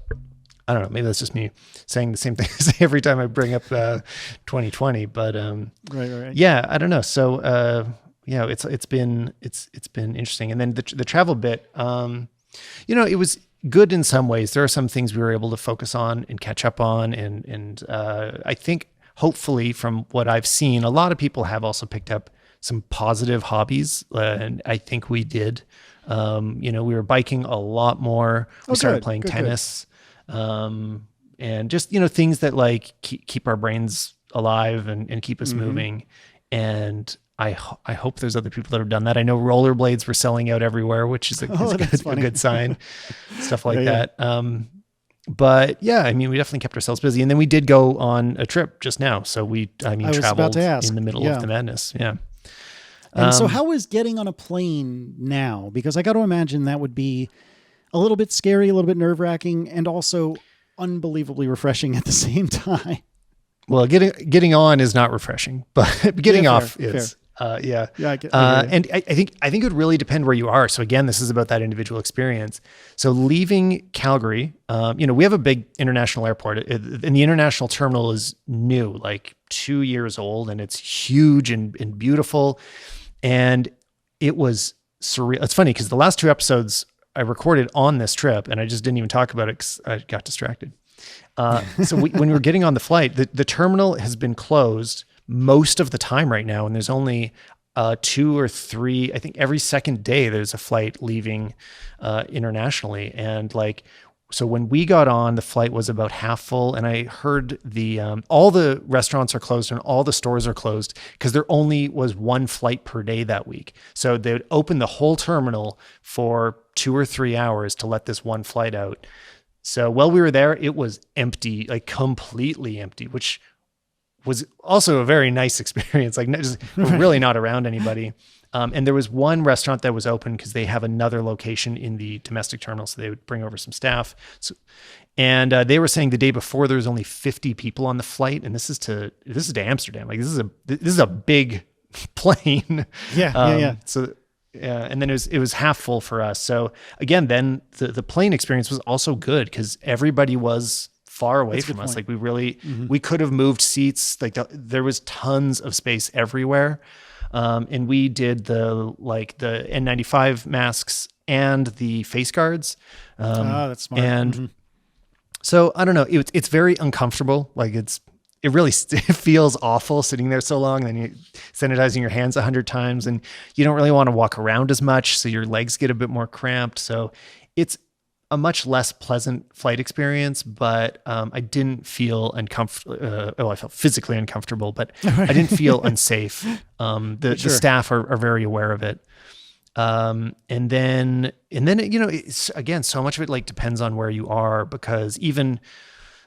I don't know, maybe that's just me saying the same thing every time I bring up 2020, but right. Yeah, I don't know. So it's been interesting. And then the travel bit, it was good in some ways. There are some things we were able to focus on and catch up on, and I think hopefully from what I've seen, a lot of people have also picked up some positive hobbies, and I think we did. We were biking a lot more. We started playing tennis. And just, things that like keep our brains alive and keep us moving. And I hope there's other people that have done that. I know rollerblades were selling out everywhere, which is a good sign, stuff like that. But yeah, I mean, we definitely kept ourselves busy, and then we did go on a trip just now. So traveled in the middle of the madness. Yeah. And so how is getting on a plane now? Because I got to imagine that would be a little bit scary, a little bit nerve-wracking, and also unbelievably refreshing at the same time. Well, getting on is not refreshing, but getting off is. Yeah. And I think it would really depend where you are. So again, this is about that individual experience. So leaving Calgary, we have a big international airport, and the international terminal is new, like 2 years old, and it's huge and beautiful. And it was surreal. It's funny because the last 2 episodes I recorded on this trip, and I just didn't even talk about it because I got distracted. So when we were getting on the flight, the terminal has been closed most of the time right now, and there's only 2 or 3. I think every second day there's a flight leaving internationally, and so when we got on, the flight was about half full, and I heard all the restaurants are closed and all the stores are closed because there only was 1 flight per day that week. So they would open the whole terminal for 2 or 3 hours to let this 1 flight out. So while we were there, it was empty, like completely empty, which was also a very nice experience. Really not around anybody. And there was 1 restaurant that was open because they have another location in the domestic terminal, so they would bring over some staff. So, and they were saying the day before there was only 50 people on the flight, and this is to Amsterdam. Like this is a big plane. Yeah. So and then it was half full for us. So again, then the plane experience was also good because everybody was far away from us. Like we could have moved seats. There was tons of space everywhere. And we did the N95 masks and the face guards. That's smart. And so I don't know, it's very uncomfortable. It really feels awful sitting there so long. Then you're sanitizing your hands 100 times, and you don't really want to walk around as much. So your legs get a bit more cramped. So it's a much less pleasant flight experience, but I didn't feel uncomfortable. I felt physically uncomfortable, but I didn't feel unsafe. The staff are very aware of it. And then it's, again, so much of it depends on where you are, because even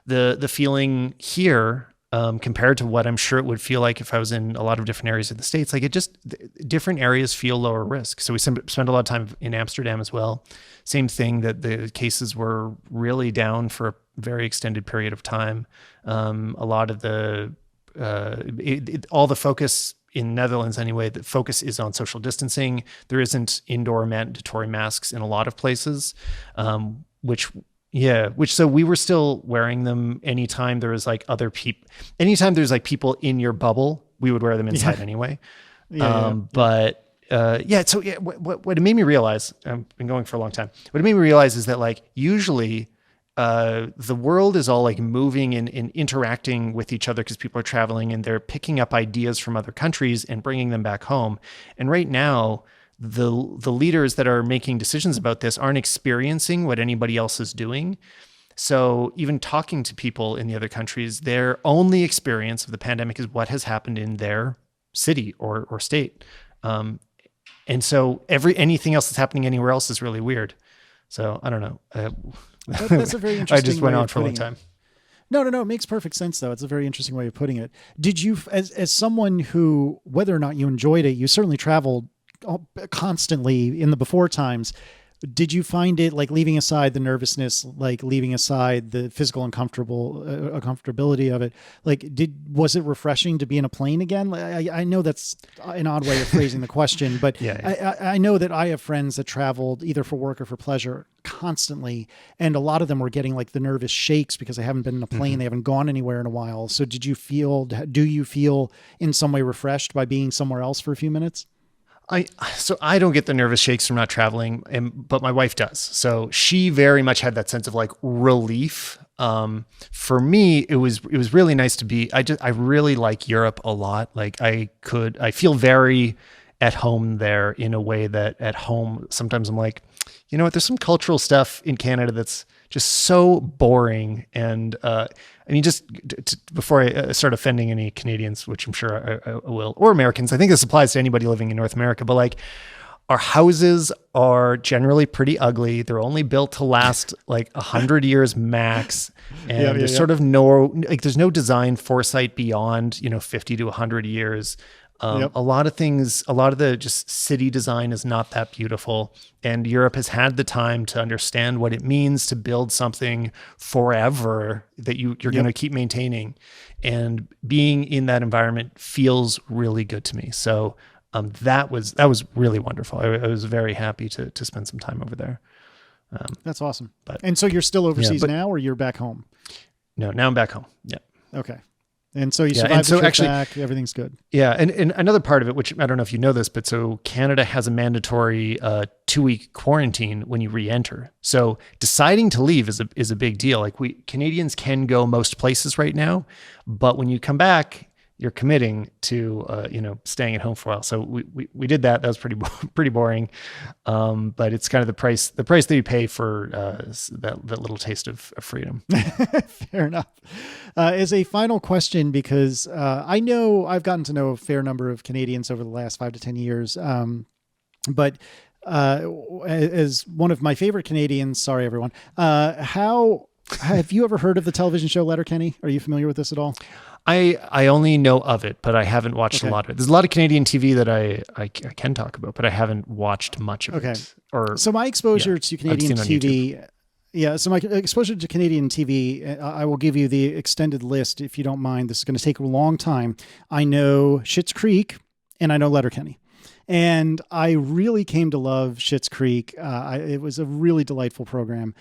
the feeling here, compared to what I'm sure it would feel like if I was in a lot of different areas of the States, different areas feel lower risk. So we spent a lot of time in Amsterdam as well. Same thing, that the cases were really down for a very extended period of time. A lot of all the focus in Netherlands anyway, the focus is on social distancing. There isn't indoor mandatory masks in a lot of places, which so we were still wearing them anytime there was other people. Anytime there's people in your bubble, we would wear them inside anyway. But so what it made me realize, I've been going for a long time. What it made me realize is that usually the world is all moving and interacting with each other because people are traveling and they're picking up ideas from other countries and bringing them back home. And right now, the leaders that are making decisions about this aren't experiencing what anybody else is doing. So even talking to people in the other countries, their only experience of the pandemic is what has happened in their city or state. And so anything else that's happening anywhere else is really weird. So I don't know. That's a very interesting. I just went on for a long time. No. It makes perfect sense, though. It's a very interesting way of putting it. Did you, as someone who, whether or not you enjoyed it, you certainly traveled constantly in the before times. Did you find it, like, leaving aside the nervousness, like leaving aside the physical uncomfortability of it, like, was it refreshing to be in a plane again? Like, I know that's an odd way of phrasing the question, but yeah. I know that I have friends that traveled either for work or for pleasure constantly, and a lot of them were getting like the nervous shakes because they haven't been in a plane, they haven't gone anywhere in a while. So do you feel in some way refreshed by being somewhere else for a few minutes? So I don't get the nervous shakes from not traveling, but my wife does. So she very much had that sense of like relief. For me, it was really nice to be, I really like Europe a lot. Like I feel very at home there in a way that at home, sometimes I'm like, you know what, there's some cultural stuff in Canada that's just so boring. And, I mean, just before I start offending any Canadians, which I'm sure I will, or Americans, I think this applies to anybody living in North America, but like our houses are generally pretty ugly. They're only built to last like 100 years max. And there's sort of there's no design foresight beyond, 50 to 100 years. A lot of the just city design is not that beautiful. And Europe has had the time to understand what it means to build something forever that you're going to keep maintaining. And being in that environment feels really good to me. So that was really wonderful. I was very happy to spend some time over there. That's awesome. And so you're still overseas now, or you're back home? No, now I'm back home. Yeah. Okay. And so you survived the trip back, everything's good. Yeah. And another part of it, which I don't know if you know this, but so Canada has a mandatory 2-week quarantine when you re-enter. So deciding to leave is a big deal. Like Canadians can go most places right now, but when you come back, you're committing to, staying at home for a while. So we did that. That was pretty boring. But it's kind of the price that you pay for that little taste of freedom. Fair enough. As a final question, because I know I've gotten to know a fair number of Canadians over the last 5 to 10 years. But as one of my favorite Canadians, sorry, everyone, how have you ever heard of the television show Letterkenny? Are you familiar with this at all? I only know of it, but I haven't watched a lot of it. There's a lot of Canadian TV that I can talk about, but I haven't watched much of it. So my exposure to Canadian TV, so my exposure to Canadian TV, I will give you the extended list if you don't mind. This is going to take a long time. I know Schitt's Creek and I know Letterkenny. And I really came to love Schitt's Creek. It was a really delightful program,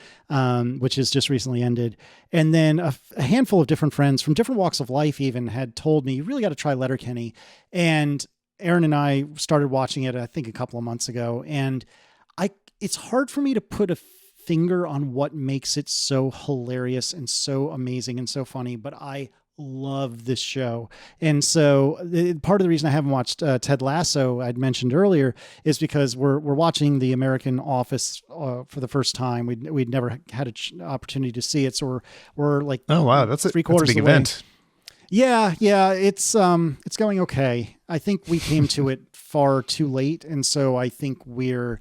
which has just recently ended. And then a handful of different friends from different walks of life even had told me, you really got to try Letterkenny. And Aaron and I started watching it, I think, a couple of months ago. And it's hard for me to put a finger on what makes it so hilarious and so amazing and so funny, but I love this show. And so part of the reason I haven't watched Ted Lasso, I'd mentioned earlier, is because we're watching The American Office for the first time. We'd never had an opportunity to see it. So we're like, oh wow, that's a big event. Yeah. It's going okay. I think we came to it far too late. And so I think we're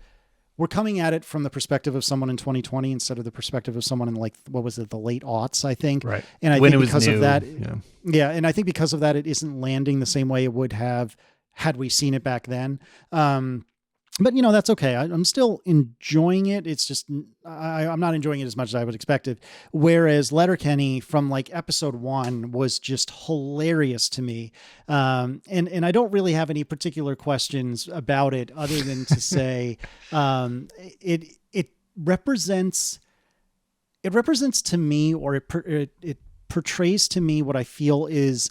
coming at it from the perspective of someone in 2020 instead of the perspective of someone in, like, what was it, the late aughts, I think. Right. And I think because of that, and I think because of that, it isn't landing the same way it would have had we seen it back then. But that's okay. I'm still enjoying it. It's just, I'm not enjoying it as much as I would expect it. Whereas Letterkenny from like episode 1 was just hilarious to me. And I don't really have any particular questions about it other than to say, it represents to me, or it portrays to me what I feel is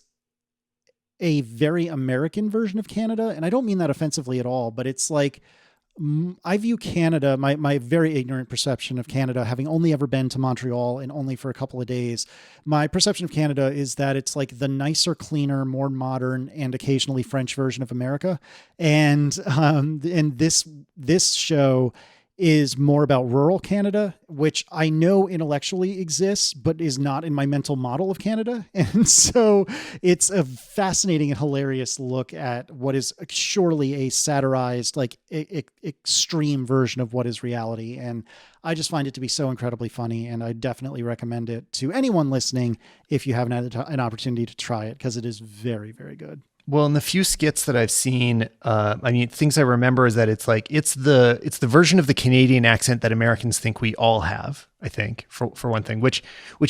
a very American version of Canada. And I don't mean that offensively at all, but it's like, I view Canada, my very ignorant perception of Canada, having only ever been to Montreal and only for a couple of days, my perception of Canada is that it's like the nicer, cleaner, more modern, and occasionally French version of America. And this show is more about rural Canada, which I know intellectually exists, but is not in my mental model of Canada. And so it's a fascinating and hilarious look at what is surely a satirized, like extreme version of what is reality. And I just find it to be so incredibly funny. And I definitely recommend it to anyone listening if you haven't had an opportunity to try it, because it is very, very good. Well, in the few skits that I've seen, I mean, things I remember is that it's the version of the Canadian accent that Americans think we all have. I think for one thing, which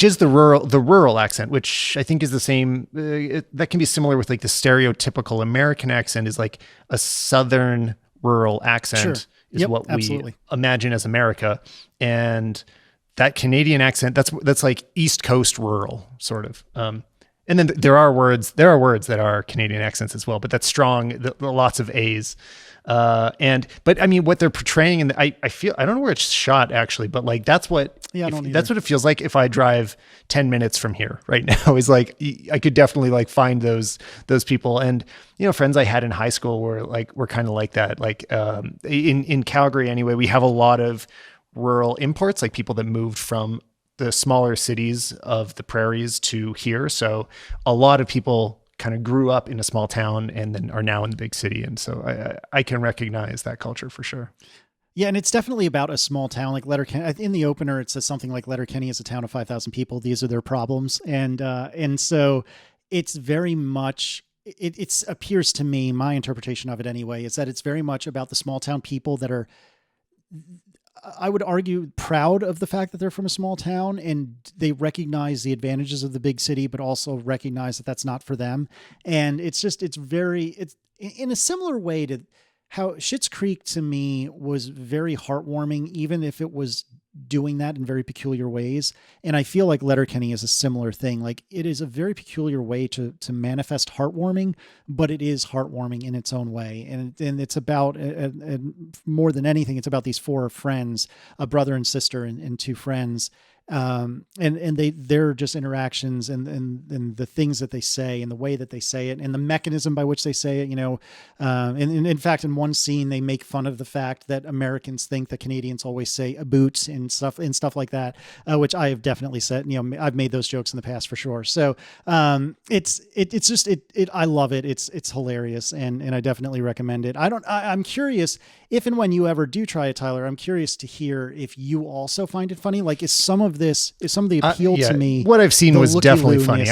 is the rural accent, which I think is the same. That can be similar with like the stereotypical American accent is like a Southern rural accent. Sure. Is what we imagine as America, and that Canadian accent that's like East Coast rural sort of. And then there are words that are Canadian accents as well, but that's strong, lots of A's. But I mean, what they're portraying, and I feel, I don't know where it's shot actually, but like, that's what it feels like if I drive 10 minutes from here right now is like, I could definitely like find those people. And, you know, friends I had in high school were kind of like that. Like, in Calgary anyway, we have a lot of rural imports, like people that moved from the smaller cities of the prairies to here. So a lot of people kind of grew up in a small town and then are now in the big city. And so I can recognize that culture for sure. Yeah. And it's definitely about a small town like Letterkenny. In the opener, it says something like Letterkenny is a town of 5,000 people. These are their problems. And so it's very much, it appears to me, my interpretation of it anyway, is that it's very much about the small town people that are, I would argue, proud of the fact that they're from a small town and they recognize the advantages of the big city, but also recognize that that's not for them. And it's in a similar way to how Schitt's Creek to me was very heartwarming, even if it was doing that in very peculiar ways. And I feel like Letterkenny is a similar thing. Like, it is a very peculiar way to manifest heartwarming, but it is heartwarming in its own way. And it's about, more than anything, it's about these four friends, a brother and sister and two friends. And their just interactions and the things that they say and the way that they say it and the mechanism by which they say it, you know, and in fact, in one scene, they make fun of the fact that Americans think that Canadians always say a boot and stuff like that, which I have definitely said, you know, I've made those jokes in the past for sure. So, it's just, I love it. It's hilarious. And I definitely recommend it. I'm curious if and when you ever do try it, Tyler, I'm curious to hear if you also find it funny. Like, is some of the appeal to me? What I've seen was definitely funny.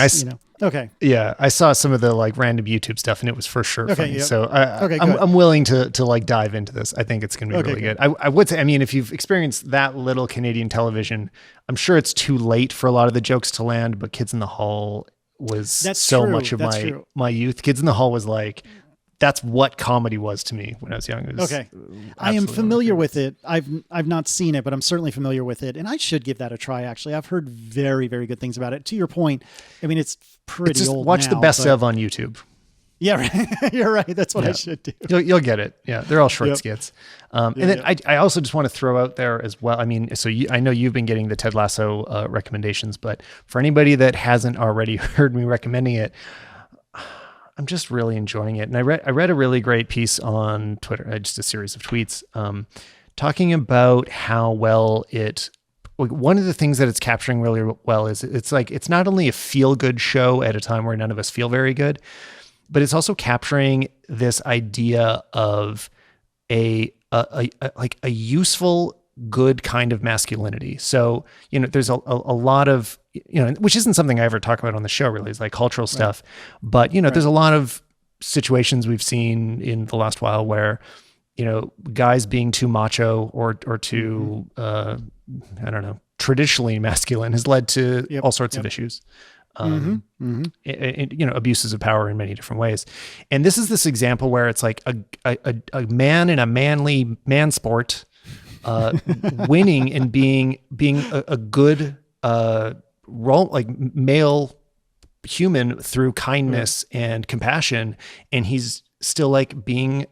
Okay. Yeah. I saw some of the like random YouTube stuff and it was for sure funny. Yep. So I'm willing to like dive into this. I think it's going to be really good. I would say, I mean, if you've experienced that little Canadian television, I'm sure it's too late for a lot of the jokes to land, but Kids in the Hall was much of my youth. Kids in the Hall was like, that's what comedy was to me when I was young. I am familiar with it. I've not seen it, but I'm certainly familiar with it. And I should give that a try, actually. I've heard very, very good things about it. To your point, I mean, it's pretty old watch now, the best of on YouTube. Yeah, right. You're right. That's what I should do. You'll get it. Yeah, they're all short skits. And then I also just want to throw out there as well. I mean, so I know you've been getting the Ted Lasso recommendations, but for anybody that hasn't already heard me recommending it, I'm just really enjoying it. And I read a really great piece on Twitter, just a series of tweets, talking about how well one of the things that it's capturing really well is it's not only a feel good show at a time where none of us feel very good, but it's also capturing this idea of a useful, good kind of masculinity. So, you know, there's a lot of, you know, which isn't something I ever talk about on the show really, is like cultural stuff, but you know, there's a lot of situations we've seen in the last while where, you know, guys being too macho or too, I don't know, traditionally masculine has led to all sorts of issues. You know, abuses of power in many different ways. And this example where it's like a man in a manly man sport, winning and being a good role, like male human through kindness and compassion, and he's still like being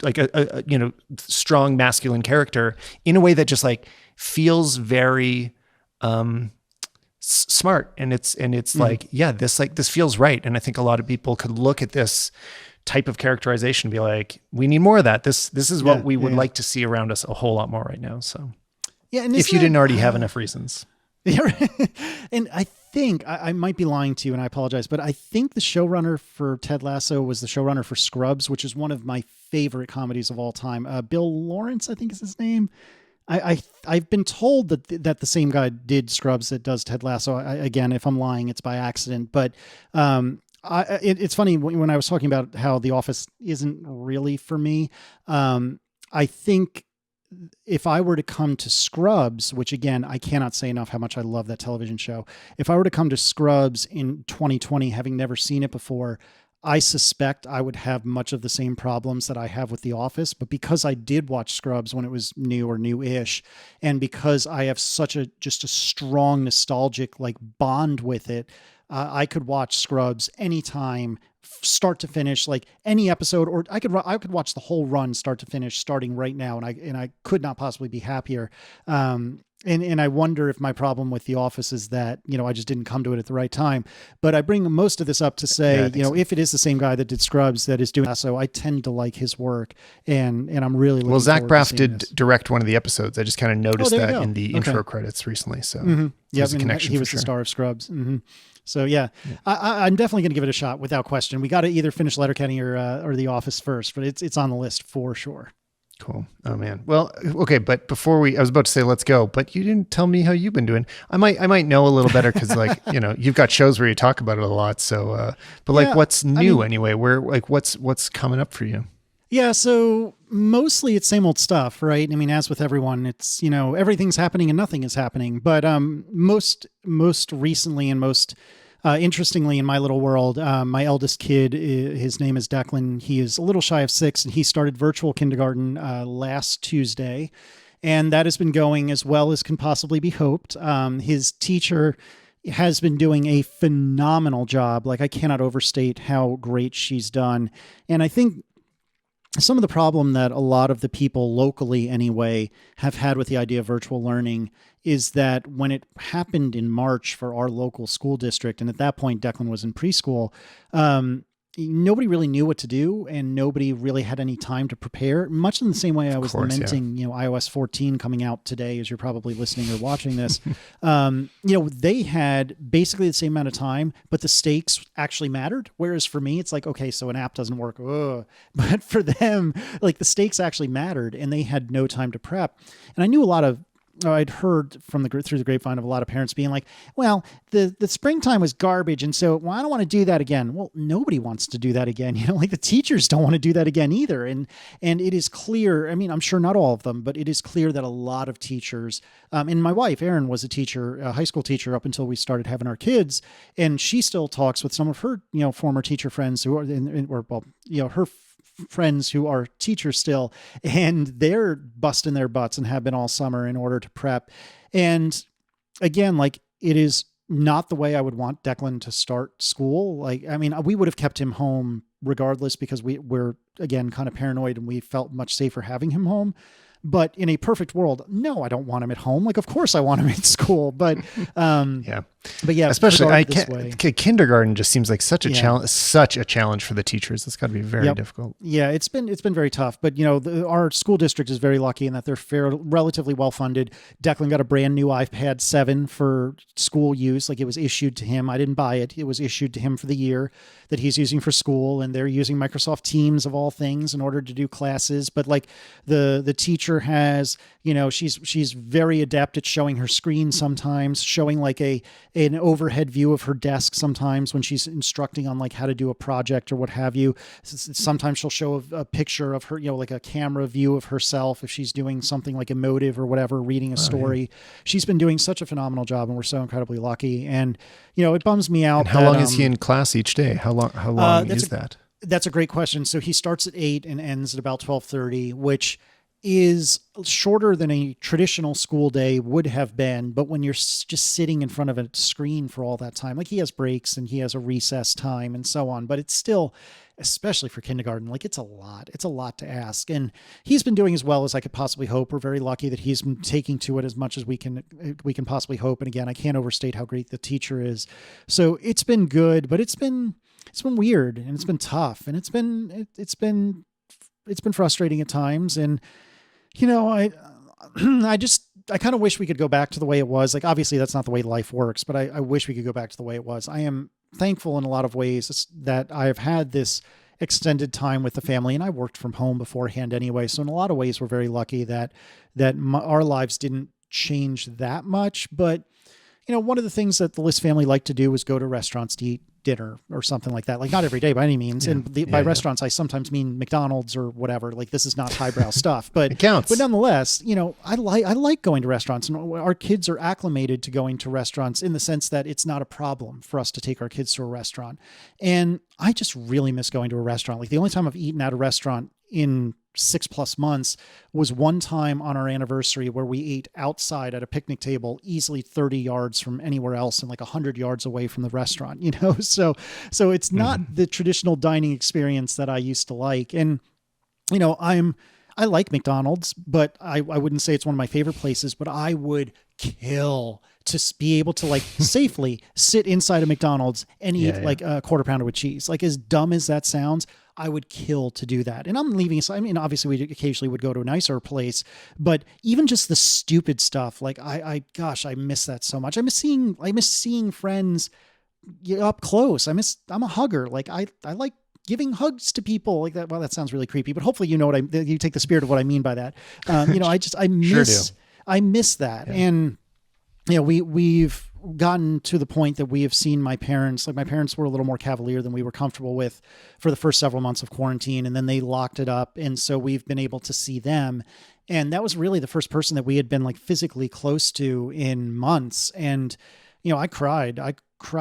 like a you know, strong masculine character in a way that just like feels very smart, and it's like, yeah, this feels right. And I think a lot of people could look at this type of characterization, be like, we need more of that. This is what we would like to see around us a whole lot more right now. So and if you didn't already have enough reasons. And I think I might be lying to you, and I apologize, but I think the showrunner for Ted Lasso was the showrunner for Scrubs, which is one of my favorite comedies of all time. Bill Lawrence, I think is his name. I've been told that the same guy did Scrubs that does Ted Lasso. Again, if I'm lying, it's by accident. But it's funny when I was talking about how The Office isn't really for me. I think if I were to come to Scrubs, which again, I cannot say enough how much I love that television show. If I were to come to Scrubs in 2020, having never seen it before, I suspect I would have much of the same problems that I have with The Office. But because I did watch Scrubs when it was new or new-ish, and because I have just a strong nostalgic like bond with it, I could watch Scrubs anytime, start to finish, like any episode, or I could watch the whole run start to finish, starting right now, and I could not possibly be happier. And I wonder if my problem with The Office is that, I just didn't come to it at the right time. But I bring most of this up to say, if it is the same guy that did Scrubs that is doing Lasso, I tend to like his work, and I'm really looking Zach forward Braff to did this. direct one of the episodes. I just kind of noticed that in the intro Okay. credits recently. So Yeah, there's a connection. he was the star of Scrubs. So yeah. I'm definitely going to give it a shot without question. We got to either finish Letterkenny or The Office first, but it's on the list for sure. Cool. Oh man. Well, okay. But I was about to say, let's go, but you didn't tell me how you've been doing. I might know a little better. Cause you've got shows where you talk about it a lot. So, but what's new anyway? What's coming up for you? Yeah. So mostly it's same old stuff, right? I mean, as with everyone, it's, everything's happening and nothing is happening, but, most recently and most, interestingly, in my little world, my eldest kid, his name is Declan. He is a little shy of 6, and he started virtual kindergarten last Tuesday, and that has been going as well as can possibly be hoped. His teacher has been doing a phenomenal job. Like, I cannot overstate how great she's done. And I think some of the problem that a lot of the people locally anyway have had with the idea of virtual learning is that when it happened in March for our local school district, and at that point Declan was in preschool, nobody really knew what to do, and nobody really had any time to prepare, much in the same way I was lamenting, iOS 14 coming out today, as you're probably listening or watching this. They had basically the same amount of time, but the stakes actually mattered. Whereas for me, it's like, okay, so an app doesn't work. Ugh. But for them, like, the stakes actually mattered, and they had no time to prep. And I knew I'd heard through the grapevine of a lot of parents being like, well, the springtime was garbage, and so, I don't want to do that again. Well, nobody wants to do that again. Like, the teachers don't want to do that again either. And it is clear, I mean, I'm sure not all of them, but it is clear that a lot of teachers, and my wife, Erin, was a high school teacher up until we started having our kids. And she still talks with some of her, former teacher friends who are her friends who are teachers still, and they're busting their butts and have been all summer in order to prep. And again, like, it is not the way I would want Declan to start school. Like, I mean, we would have kept him home regardless because we're again kind of paranoid, and we felt much safer having him home. But in a perfect world, no, I don't want him at home. Like, of course I want him at school, but especially kindergarten just seems like such a challenge for the teachers. It's got to be very difficult. Yeah, it's been very tough, but our school district is very lucky in that they're relatively well funded. Declan got a brand new iPad 7 for school use. Like, it was issued to him. I didn't buy it. It was issued to him for the year that he's using for school, and they're using Microsoft Teams of all things in order to do classes. But like, the teacher has, she's very adept at showing her screen sometimes, showing like an overhead view of her desk sometimes when she's instructing on like how to do a project or what have you. Sometimes she'll show a picture of her, like a camera view of herself if she's doing something like emotive or whatever, reading a story. Yeah. She's been doing such a phenomenal job, and we're so incredibly lucky. And, it bums me out. And how long is he in class each day? How long is that? That's a great question. So he starts at 8 and ends at about 12:30, which is shorter than a traditional school day would have been. But when you're just sitting in front of a screen for all that time, like, he has breaks and he has a recess time and so on, but it's still, especially for kindergarten, like, it's a lot to ask. And he's been doing as well as I could possibly hope. We're very lucky that he's been taking to it as much as we can possibly hope. And again, I can't overstate how great the teacher is. So it's been good, but it's been it's been weird and it's been tough and it's been frustrating at times. And, you know, I kind of wish we could go back to the way it was. Like, obviously that's not the way life works, but I wish we could go back to the way it was. I am thankful in a lot of ways that I've had this extended time with the family, and I worked from home beforehand anyway. So in a lot of ways, we're very lucky that our lives didn't change that much. But, you know, one of the things that the List family liked to do was go to restaurants to eat dinner or something like that. Like, not every day by any means. And by restaurants, I sometimes mean McDonald's or whatever. Like, this is not highbrow stuff, but it counts. But nonetheless, you know, I like going to restaurants, and our kids are acclimated to going to restaurants in the sense that it's not a problem for us to take our kids to a restaurant. And I just really miss going to a restaurant. Like, the only time I've eaten at a restaurant in 6+ months was one time on our anniversary where we ate outside at a picnic table, easily 30 yards from anywhere else and like 100 yards away from the restaurant, you know? So it's not the traditional dining experience that I used to like. And, you know, I like McDonald's, but I wouldn't say it's one of my favorite places, but I would kill to be able to like safely sit inside a McDonald's and eat like a quarter pounder with cheese. Like, as dumb as that sounds, I would kill to do that. And I'm leaving. I mean, obviously we occasionally would go to a nicer place, but even just the stupid stuff, like I miss that so much. I miss seeing friends up close. I'm a hugger. Like, I like giving hugs to people like that. Well, that sounds really creepy, but hopefully, you know you take the spirit of what I mean by that. You know, I miss that. Yeah. And, you know, we've gotten to the point that we have seen my parents, like my parents were a little more cavalier than we were comfortable with for the first several months of quarantine. And then they locked it up. And so we've been able to see them. And that was really the first person that we had been like physically close to in months. And, you know, I cried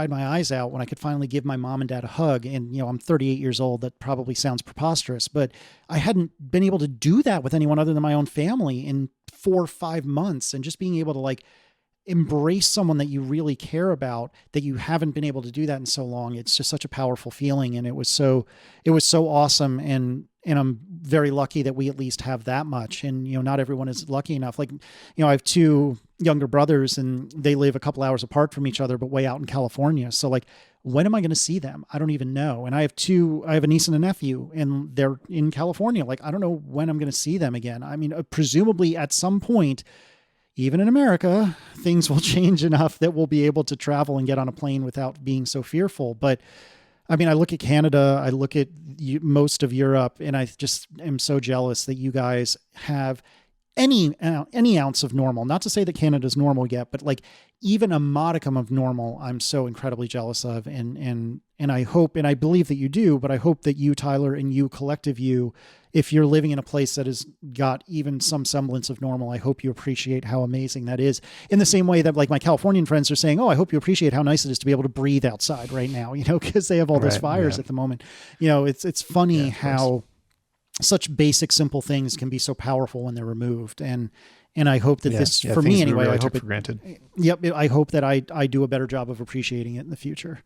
my eyes out when I could finally give my mom and dad a hug. And, you know, I'm 38 years old. That probably sounds preposterous, but I hadn't been able to do that with anyone other than my own family in 4 or 5 months. And just being able to like embrace someone that you really care about, that you haven't been able to do that in so long. It's just such a powerful feeling. And it was so awesome. And I'm very lucky that we at least have that much. And, you know, not everyone is lucky enough. Like, you know, I have 2 younger brothers and they live a couple hours apart from each other, but way out in California. So like, when am I going to see them? I don't even know. And I have a niece and a nephew and they're in California. Like, I don't know when I'm going to see them again. I mean, presumably at some point, even in America, things will change enough that we'll be able to travel and get on a plane without being so fearful. But I mean, I look at Canada, I look at most of Europe, and I just am so jealous that you guys have any ounce of normal. Not to say that Canada's normal yet, but like even a modicum of normal, I'm so incredibly jealous of. And I hope, and I believe that you do, but I hope that you, Tyler, and you, collective you, if you're living in a place that has got even some semblance of normal, I hope you appreciate how amazing that is. In the same way that like my Californian friends are saying, oh, I hope you appreciate how nice it is to be able to breathe outside right now, you know, because they have all those fires at the moment. You know, it's funny how such basic, simple things can be so powerful when they're removed. And I hope that this, for me anyway, really I hope for granted. Yep. I hope that I do a better job of appreciating it in the future.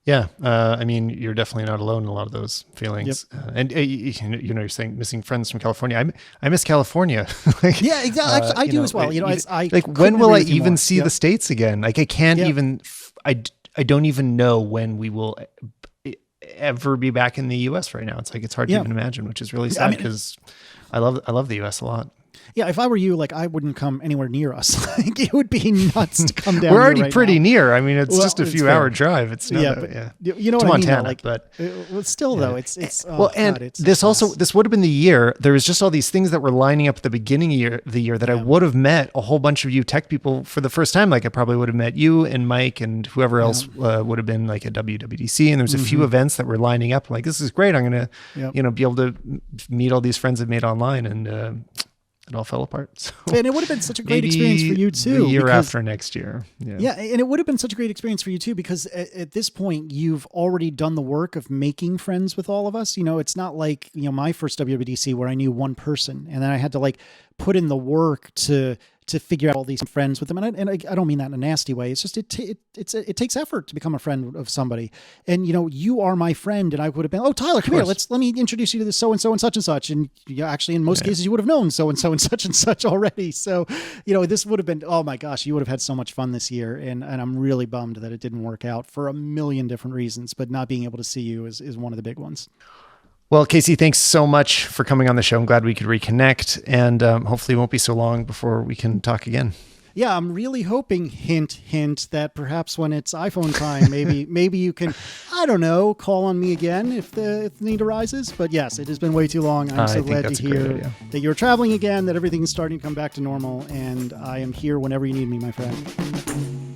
Yeah. I mean, you're definitely not alone in a lot of those feelings. Yep. And you know, you're saying missing friends from California. I miss California. Like, yeah, exactly. I do as well. You know, I like, when will I even see the States again? Like, I can't even, I don't even know when we will ever be back in the US right now. It's like, it's hard to even imagine, which is really sad because I love the US a lot. Yeah, if I were you, like I wouldn't come anywhere near us. Like it would be nuts to come down. We're already right pretty now. Near. I mean, it's just a few hour drive. It's not you know to what Montana, I mean? Like, but still though, it's well, and God, this would have been the year. There was just all these things that were lining up at the beginning of the year that I would have met a whole bunch of you tech people for the first time. Like I probably would have met you and Mike and whoever else would have been like at WWDC. And there was a few events that were lining up. Like, this is great. I'm gonna be able to meet all these friends I've made online, and it all fell apart. So and it would have been such a great experience for you too. The year after next year. Yeah. And it would have been such a great experience for you too, because at this point you've already done the work of making friends with all of us. You know, it's not like, you know, my first WWDC where I knew one person and then I had to like put in the work to to figure out all these friends with them. And I don't mean that in a nasty way. It's just, it takes effort to become a friend of somebody. And, you are my friend. And I would have been, oh, Tyler, come here. Let me introduce you to this so-and-so and such and such. And actually, in most cases, you would have known so-and-so and such already. So, this would have been, oh my gosh, you would have had so much fun this year. And I'm really bummed that it didn't work out for a million different reasons, but not being able to see you is one of the big ones. Well, Casey, thanks so much for coming on the show. I'm glad we could reconnect, and hopefully it won't be so long before we can talk again. Yeah, I'm really hoping, hint, that perhaps when it's iPhone time, maybe you can, I don't know, call on me again if the need arises. But yes, it has been way too long. I'm so glad to hear that you're traveling again, that everything's starting to come back to normal, and I am here whenever you need me, my friend.